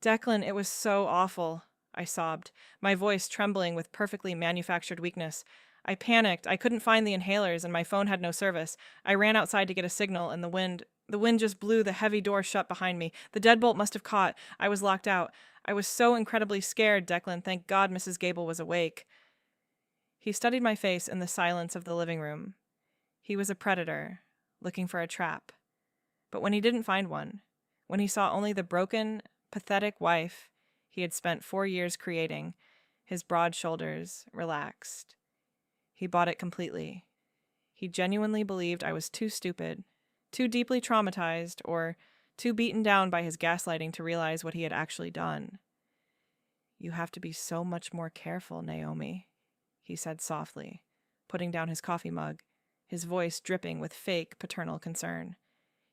Declan, it was so awful, I sobbed, my voice trembling with perfectly manufactured weakness. I panicked. I couldn't find the inhalers, and my phone had no service. I ran outside to get a signal, and the wind just blew the heavy door shut behind me. The deadbolt must have caught. I was locked out. I was so incredibly scared, Declan. Thank God Mrs. Gable was awake. He studied my face in the silence of the living room. He was a predator, looking for a trap. But when he didn't find one, when he saw only the broken, pathetic wife he had spent 4 years creating, his broad shoulders relaxed. He bought it completely. He genuinely believed I was too stupid, too deeply traumatized, or too beaten down by his gaslighting to realize what he had actually done. You have to be so much more careful, Naomi, he said softly, putting down his coffee mug, his voice dripping with fake paternal concern.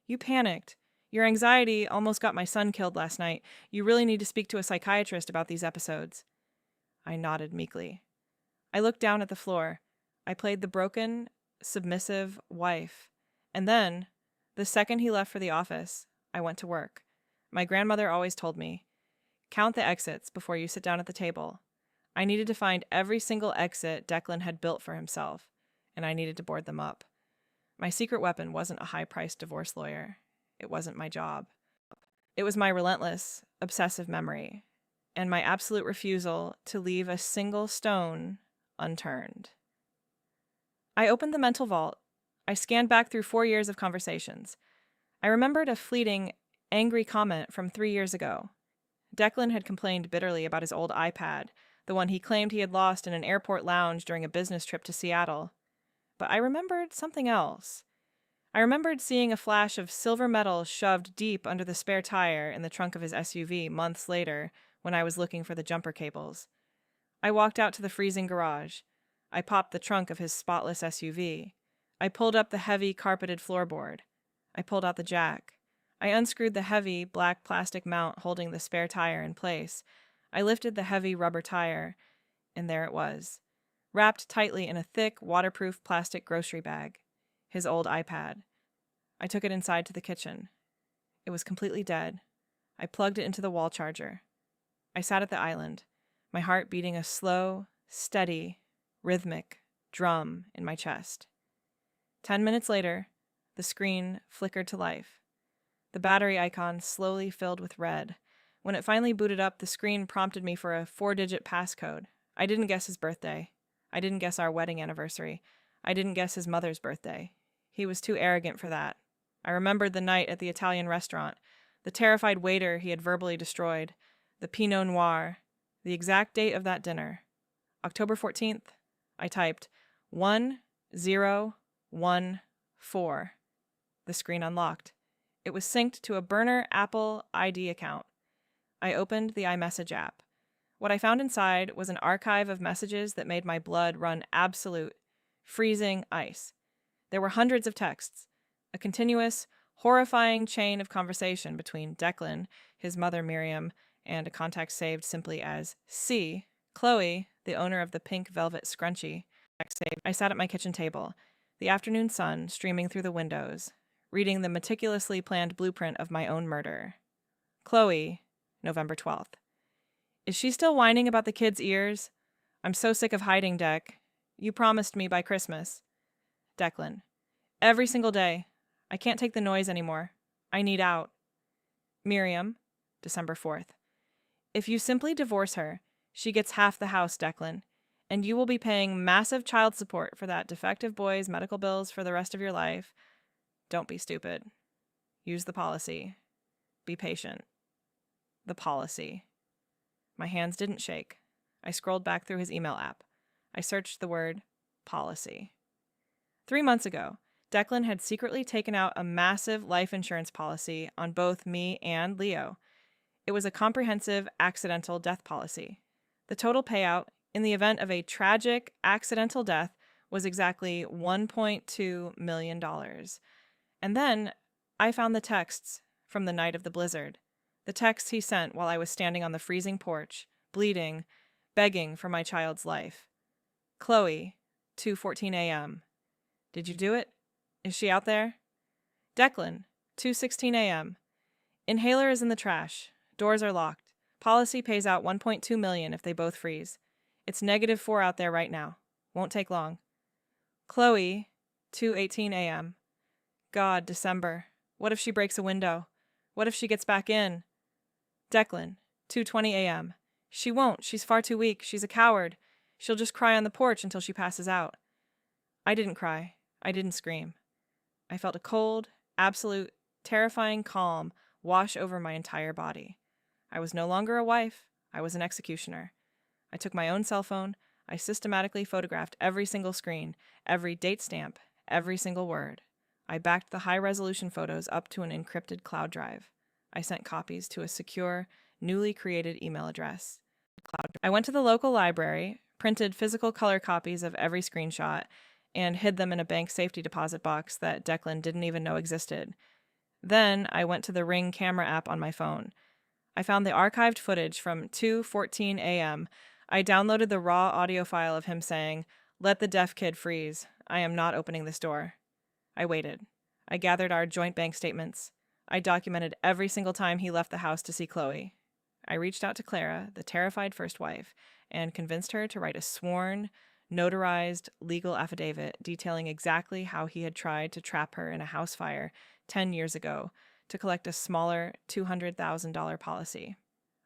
You panicked. Your anxiety almost got my son killed last night. You really need to speak to a psychiatrist about these episodes. I nodded meekly. I looked down at the floor. I played the broken, submissive wife. And then, the second he left for the office, I went to work. My grandmother always told me, count the exits before you sit down at the table. I needed to find every single exit Declan had built for himself, and I needed to board them up. My secret weapon wasn't a high-priced divorce lawyer. It wasn't my job. It was my relentless, obsessive memory, and my absolute refusal to leave a single stone unturned. I opened the mental vault. I scanned back through 4 years of conversations. I remembered a fleeting, angry comment from 3 years ago. Declan had complained bitterly about his old iPad, the one he claimed he had lost in an airport lounge during a business trip to Seattle. But I remembered something else. I remembered seeing a flash of silver metal shoved deep under the spare tire in the trunk of his SUV months later when I was looking for the jumper cables. I walked out to the freezing garage. I popped the trunk of his spotless SUV. I pulled up the heavy carpeted floorboard. I pulled out the jack. I unscrewed the heavy black plastic mount holding the spare tire in place. I lifted the heavy rubber tire, and there it was, wrapped tightly in a thick, waterproof plastic grocery bag. His old iPad. I took it inside to the kitchen. It was completely dead. I plugged it into the wall charger. I sat at the island, my heart beating a slow, steady, rhythmic drum in my chest. 10 minutes later, the screen flickered to life. The battery icon slowly filled with red. When it finally booted up, the screen prompted me for a 4-digit passcode. I didn't guess his birthday. I didn't guess our wedding anniversary. I didn't guess his mother's birthday. He was too arrogant for that. I remembered the night at the Italian restaurant, the terrified waiter he had verbally destroyed, the Pinot Noir, the exact date of that dinner. October 14th, I typed 1014. The screen unlocked. It was synced to a burner Apple ID account. I opened the iMessage app. What I found inside was an archive of messages that made my blood run absolute, freezing ice. There were hundreds of texts, a continuous, horrifying chain of conversation between Declan, his mother Miriam, and a contact saved simply as C, Chloe, the owner of the pink velvet scrunchie. I sat at my kitchen table, the afternoon sun streaming through the windows, reading the meticulously planned blueprint of my own murder. Chloe, November 12th. Is she still whining about the kids' ears? I'm so sick of hiding, Deck. You promised me by Christmas. Declan. Every single day. I can't take the noise anymore. I need out. Miriam, December 4th. If you simply divorce her, she gets half the house, Declan, and you will be paying massive child support for that defective boy's medical bills for the rest of your life. Don't be stupid. Use the policy. Be patient. The policy. My hands didn't shake. I scrolled back through his email app. I searched the word policy. 3 months ago, Declan had secretly taken out a massive life insurance policy on both me and Leo. It was a comprehensive accidental death policy. The total payout, in the event of a tragic accidental death, was exactly $1.2 million. And then I found the texts from the night of the blizzard. The texts he sent while I was standing on the freezing porch, bleeding, begging for my child's life. Chloe, 2:14 a.m. Did you do it? Is she out there? Declan, 2:16 a.m. Inhaler is in the trash. Doors are locked. Policy pays out $1.2 million if they both freeze. It's -4 out there right now. Won't take long. Chloe, 2:18 a.m. God, December. What if she breaks a window? What if she gets back in? Declan, 2:20 a.m. She won't. She's far too weak. She's a coward. She'll just cry on the porch until she passes out. I didn't cry. I didn't scream. I felt a cold, absolute, terrifying calm wash over my entire body. I was no longer a wife. I was an executioner. I took my own cell phone. I systematically photographed every single screen, every date stamp, every single word. I backed the high-resolution photos up to an encrypted cloud drive. I sent copies to a secure, newly created email address. I went to the local library, printed physical color copies of every screenshot, and hid them in a bank safety deposit box that Declan didn't even know existed. Then I went to the Ring camera app on my phone. I found the archived footage from 2:14 a.m. I downloaded the raw audio file of him saying, "Let the deaf kid freeze. I am not opening this door." I waited. I gathered our joint bank statements. I documented every single time he left the house to see Chloe. I reached out to Clara, the terrified first wife, and convinced her to write a sworn, notarized legal affidavit detailing exactly how he had tried to trap her in a house fire 10 years ago to collect a smaller $200,000 policy.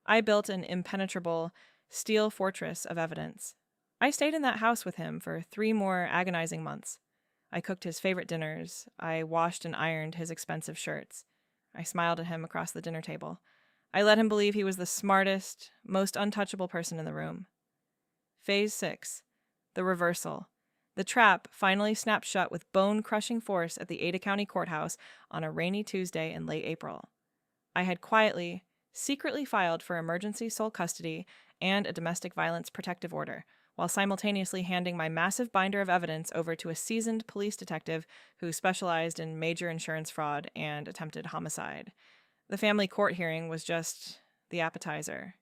I built an impenetrable steel fortress of evidence. I stayed in that house with him for 3 more agonizing months. I cooked his favorite dinners. I washed and ironed his expensive shirts. I smiled at him across the dinner table. I let him believe he was the smartest, most untouchable person in the room. Phase 6. The reversal. The trap finally snapped shut with bone-crushing force at the Ada County Courthouse on a rainy Tuesday in late April. I had quietly, secretly filed for emergency sole custody and a domestic violence protective order, while simultaneously handing my massive binder of evidence over to a seasoned police detective who specialized in major insurance fraud and attempted homicide. The family court hearing was just the appetizer.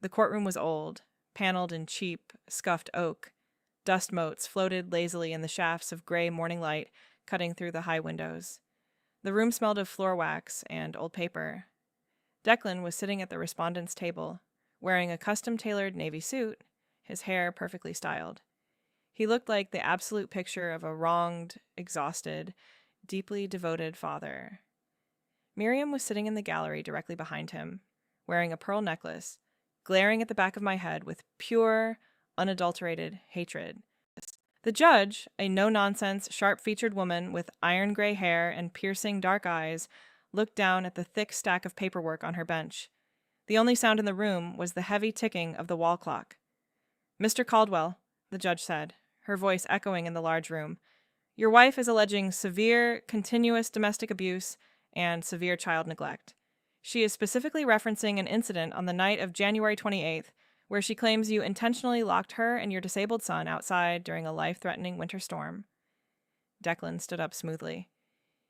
The courtroom was old, paneled in cheap, scuffed oak. Dust motes floated lazily in the shafts of gray morning light cutting through the high windows. The room smelled of floor wax and old paper. Declan was sitting at the respondent's table, wearing a custom-tailored navy suit, his hair perfectly styled. He looked like the absolute picture of a wronged, exhausted, deeply devoted father. Miriam was sitting in the gallery directly behind him, wearing a pearl necklace, glaring at the back of my head with pure, unadulterated hatred. The judge, a no-nonsense, sharp-featured woman with iron gray hair and piercing dark eyes, looked down at the thick stack of paperwork on her bench. The only sound in the room was the heavy ticking of the wall clock. "Mr. Caldwell," the judge said, her voice echoing in the large room, "your wife is alleging severe, continuous domestic abuse and severe child neglect. She is specifically referencing an incident on the night of January 28th, where she claims you intentionally locked her and your disabled son outside during a life-threatening winter storm." Declan stood up smoothly.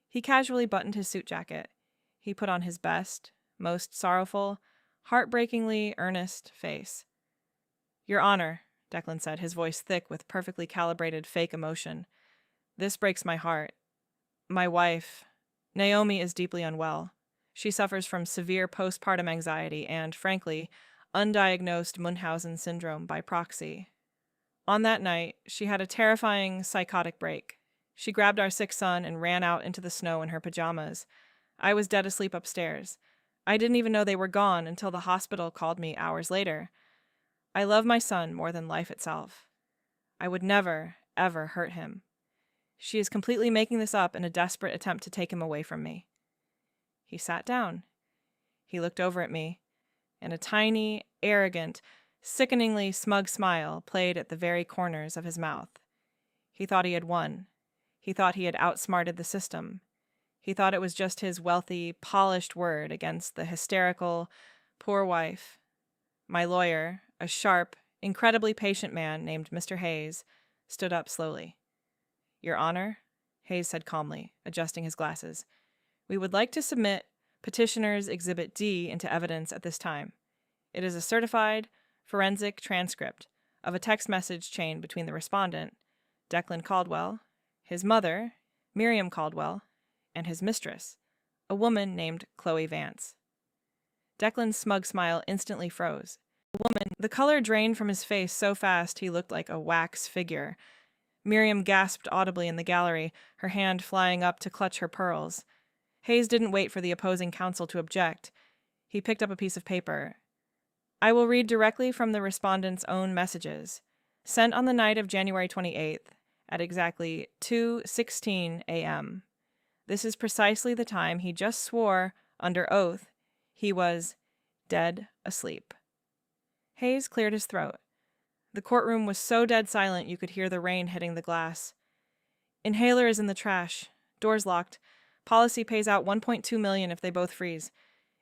He casually buttoned his suit jacket. He put on his best, most sorrowful, heartbreakingly earnest face. "Your Honor," Declan said, his voice thick with perfectly calibrated fake emotion, "this breaks my heart. My wife, Naomi is deeply unwell. She suffers from severe postpartum anxiety and, frankly, undiagnosed Munchausen syndrome by proxy. On that night, she had a terrifying psychotic break. She grabbed our sick son and ran out into the snow in her pajamas. I was dead asleep upstairs. I didn't even know they were gone until the hospital called me hours later. I love my son more than life itself. I would never, ever hurt him. She is completely making this up in a desperate attempt to take him away from me. He sat down. He looked over at me, and a tiny, arrogant, sickeningly smug smile played at the very corners of his mouth. He thought he had won. He thought he had outsmarted the system. He thought it was just his wealthy, polished word against the hysterical, poor wife. My lawyer, a sharp, incredibly patient man named Mr. Hayes, stood up slowly. "Your Honor," Hayes said calmly, adjusting his glasses, "we would like to submit Petitioner's Exhibit D into evidence at this time. It is a certified, forensic transcript of a text message chain between the respondent, Declan Caldwell, his mother, Miriam Caldwell, and his mistress, a woman named Chloe Vance." Declan's smug smile instantly froze. The color drained from his face so fast he looked like a wax figure. Miriam gasped audibly in the gallery, her hand flying up to clutch her pearls. Hayes didn't wait for the opposing counsel to object. He picked up a piece of paper. "I will read directly from the respondent's own messages, sent on the night of January 28th, at exactly 2:16 a.m. This is precisely the time he just swore, under oath, he was dead asleep." Hayes cleared his throat. The courtroom was so dead silent you could hear the rain hitting the glass. "Inhaler is in the trash. Doors locked. Policy pays out $1.2 million if they both freeze.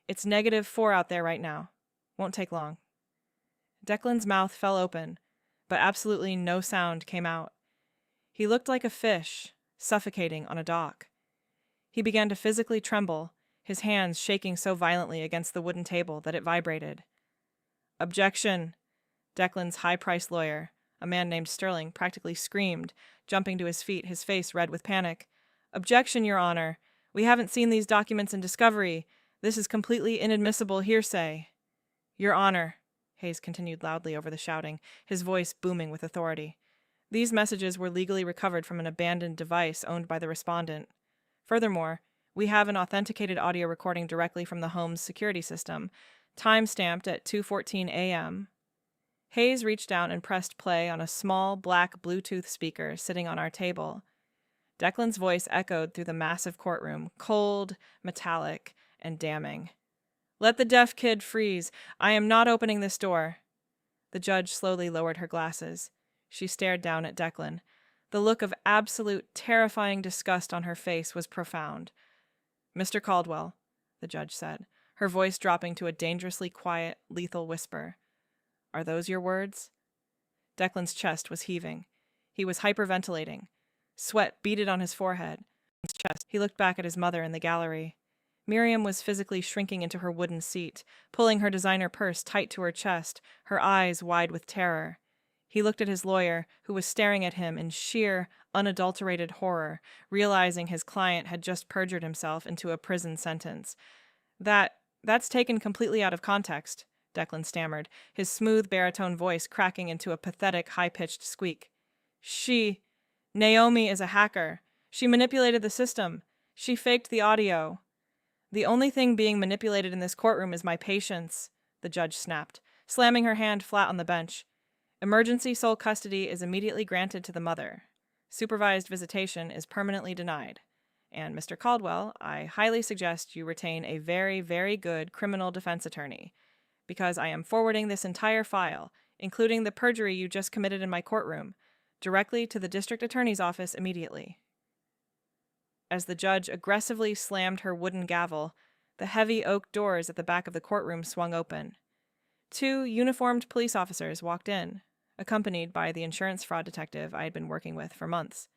It's -4 out there right now. Won't take long." Declan's mouth fell open, but absolutely no sound came out. He looked like a fish, suffocating on a dock. He began to physically tremble, his hands shaking so violently against the wooden table that it vibrated. "Objection!" Declan's high-priced lawyer, a man named Sterling, practically screamed, jumping to his feet, his face red with panic. "Objection, Your Honor! We haven't seen these documents in discovery. This is completely inadmissible hearsay." "Your Honor," Hayes continued loudly over the shouting, his voice booming with authority, "these messages were legally recovered from an abandoned device owned by the respondent. Furthermore, we have an authenticated audio recording directly from the home's security system, time-stamped at 2:14 a.m. Hayes reached down and pressed play on a small, black Bluetooth speaker sitting on our table. Declan's voice echoed through the massive courtroom, cold, metallic, and damning. "Let the deaf kid freeze. I am not opening this door." The judge slowly lowered her glasses. She stared down at Declan. The look of absolute, terrifying disgust on her face was profound. "Mr. Caldwell," the judge said, her voice dropping to a dangerously quiet, lethal whisper. "Are those your words?" Declan's chest was heaving. He was hyperventilating. Sweat beaded on his forehead. He looked back at his mother in the gallery. Miriam was physically shrinking into her wooden seat, pulling her designer purse tight to her chest, her eyes wide with terror. He looked at his lawyer, who was staring at him in sheer, unadulterated horror, realizing his client had just perjured himself into a prison sentence. That's taken completely out of context," Declan stammered, his smooth baritone voice cracking into a pathetic, high-pitched squeak. Naomi is a hacker. She manipulated the system. She faked the audio." "The only thing being manipulated in this courtroom is my patience," the judge snapped, slamming her hand flat on the bench. "Emergency sole custody is immediately granted to the mother. Supervised visitation is permanently denied. And, Mr. Caldwell, I highly suggest you retain a very, very good criminal defense attorney, because I am forwarding this entire file, including the perjury you just committed in my courtroom, directly to the district attorney's office immediately." As the judge aggressively slammed her wooden gavel, the heavy oak doors at the back of the courtroom swung open. 2 uniformed police officers walked in, accompanied by the insurance fraud detective I had been working with for months.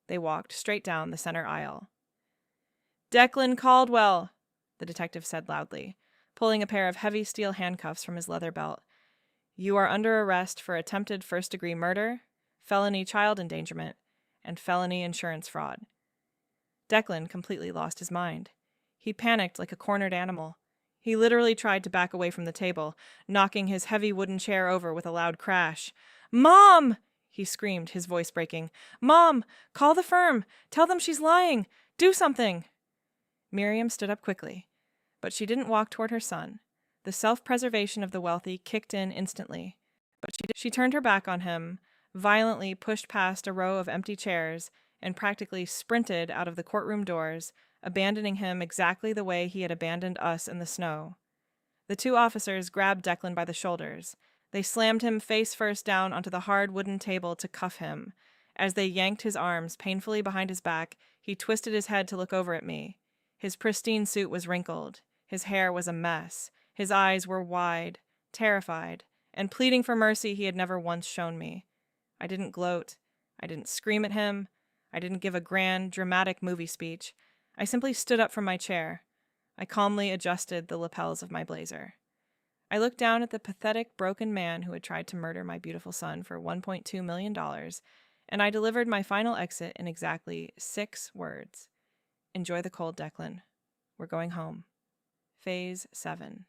They walked straight down the center aisle. "Declan Caldwell," the detective said loudly, pulling a pair of heavy steel handcuffs from his leather belt. "You are under arrest for attempted first-degree murder, felony child endangerment, and felony insurance fraud." Declan completely lost his mind. He panicked like a cornered animal. He literally tried to back away from the table, knocking his heavy wooden chair over with a loud crash. "Mom!" he screamed, his voice breaking. "Mom! Call the firm! Tell them she's lying! Do something!" Miriam stood up quickly, but she didn't walk toward her son. The self-preservation of the wealthy kicked in instantly, but she turned her back on him, violently pushed past a row of empty chairs, and practically sprinted out of the courtroom doors, abandoning him exactly the way he had abandoned us in the snow. The two officers grabbed Declan by the shoulders. They slammed him face first down onto the hard wooden table to cuff him. As they yanked his arms painfully behind his back, he twisted his head to look over at me. His pristine suit was wrinkled. His hair was a mess. His eyes were wide, terrified, and pleading for mercy he had never once shown me. I didn't gloat. I didn't scream at him. I didn't give a grand, dramatic movie speech. I simply stood up from my chair. I calmly adjusted the lapels of my blazer. I looked down at the pathetic, broken man who had tried to murder my beautiful son for $1.2 million, and I delivered my final exit in exactly 6 words. Enjoy the cold, Declan. We're going home. Phase 7.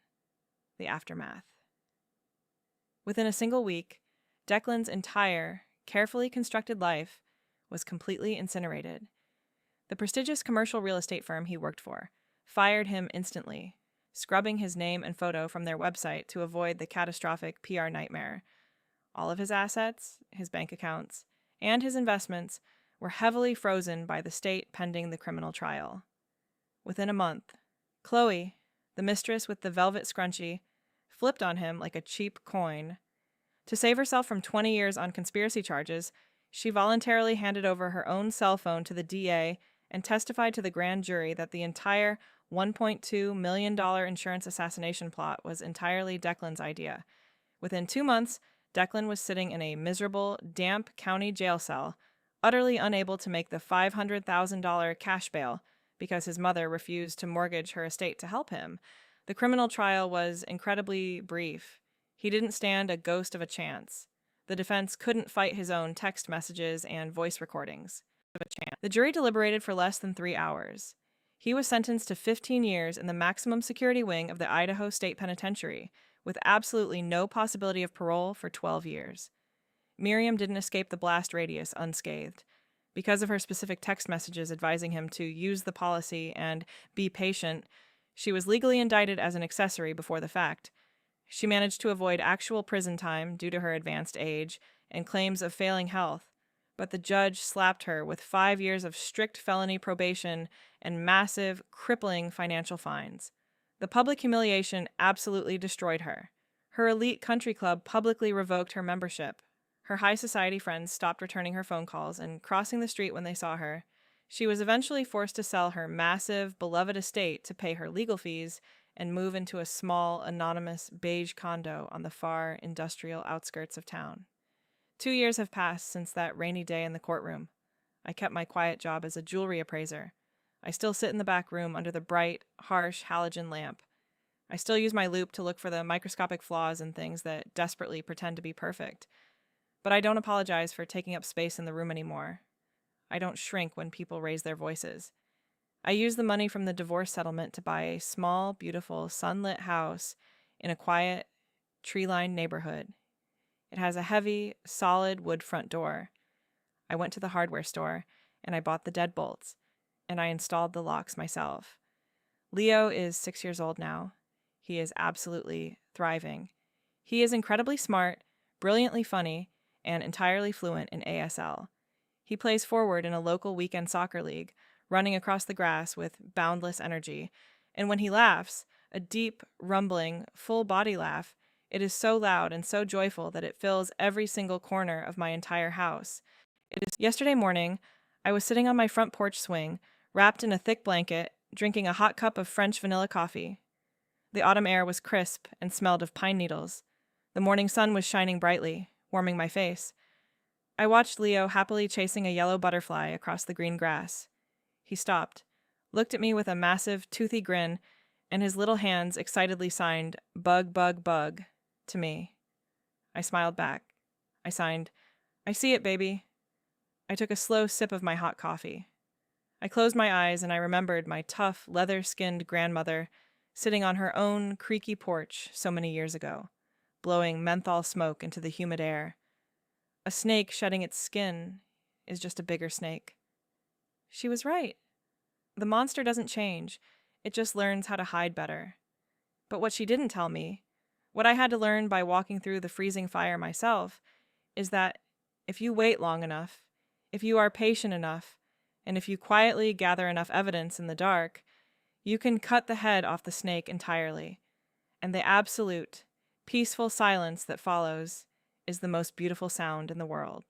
The aftermath. Within a single week, Declan's entire, carefully constructed life was completely incinerated. The prestigious commercial real estate firm he worked for fired him instantly, scrubbing his name and photo from their website to avoid the catastrophic PR nightmare. All of his assets, his bank accounts, and his investments were heavily frozen by the state pending the criminal trial. Within a month, Chloe, the mistress with the velvet scrunchie, flipped on him like a cheap coin. To save herself from 20 years on conspiracy charges, she voluntarily handed over her own cell phone to the DA and testified to the grand jury that the entire $1.2 million insurance assassination plot was entirely Declan's idea. Within 2 months, Declan was sitting in a miserable, damp county jail cell, utterly unable to make the $500,000 cash bail because his mother refused to mortgage her estate to help him. The criminal trial was incredibly brief. He didn't stand a ghost of a chance. The defense couldn't fight his own text messages and voice recordings. The jury deliberated for less than 3 hours. He was sentenced to 15 years in the maximum security wing of the Idaho State Penitentiary, with absolutely no possibility of parole for 12 years. Miriam didn't escape the blast radius unscathed. Because of her specific text messages advising him to use the policy and be patient, she was legally indicted as an accessory before the fact. She managed to avoid actual prison time due to her advanced age and claims of failing health, but the judge slapped her with 5 years of strict felony probation and massive, crippling financial fines. The public humiliation absolutely destroyed her. Her elite country club publicly revoked her membership. Her high society friends stopped returning her phone calls and crossing the street when they saw her. She was eventually forced to sell her massive, beloved estate to pay her legal fees and move into a small, anonymous, beige condo on the far, industrial outskirts of town. 2 years have passed since that rainy day in the courtroom. I kept my quiet job as a jewelry appraiser. I still sit in the back room under the bright, harsh halogen lamp. I still use my loupe to look for the microscopic flaws in things that desperately pretend to be perfect. But I don't apologize for taking up space in the room anymore. I don't shrink when people raise their voices. I use the money from the divorce settlement to buy a small, beautiful, sunlit house in a quiet, tree-lined neighborhood. It has a heavy, solid wood front door. I went to the hardware store, and I bought the deadbolts, and I installed the locks myself. Leo is 6 years old now. He is absolutely thriving. He is incredibly smart, brilliantly funny, and entirely fluent in ASL. He plays forward in a local weekend soccer league, running across the grass with boundless energy, and when he laughs, a deep, rumbling, full-body laugh, it is so loud and so joyful that it fills every single corner of my entire house. Yesterday morning, I was sitting on my front porch swing, wrapped in a thick blanket, drinking a hot cup of French vanilla coffee. The autumn air was crisp and smelled of pine needles. The morning sun was shining brightly, warming my face. I watched Leo happily chasing a yellow butterfly across the green grass. He stopped, looked at me with a massive, toothy grin, and his little hands excitedly signed, "Bug, bug, bug," to me. I smiled back. I signed, "I see it, baby." I took a slow sip of my hot coffee. I closed my eyes and I remembered my tough, leather-skinned grandmother sitting on her own creaky porch so many years ago, blowing menthol smoke into the humid air. A snake shedding its skin is just a bigger snake. She was right. The monster doesn't change, it just learns how to hide better. But what she didn't tell me, what I had to learn by walking through the freezing fire myself, is that if you wait long enough, if you are patient enough, and if you quietly gather enough evidence in the dark, you can cut the head off the snake entirely. And the absolute, peaceful silence that follows is the most beautiful sound in the world.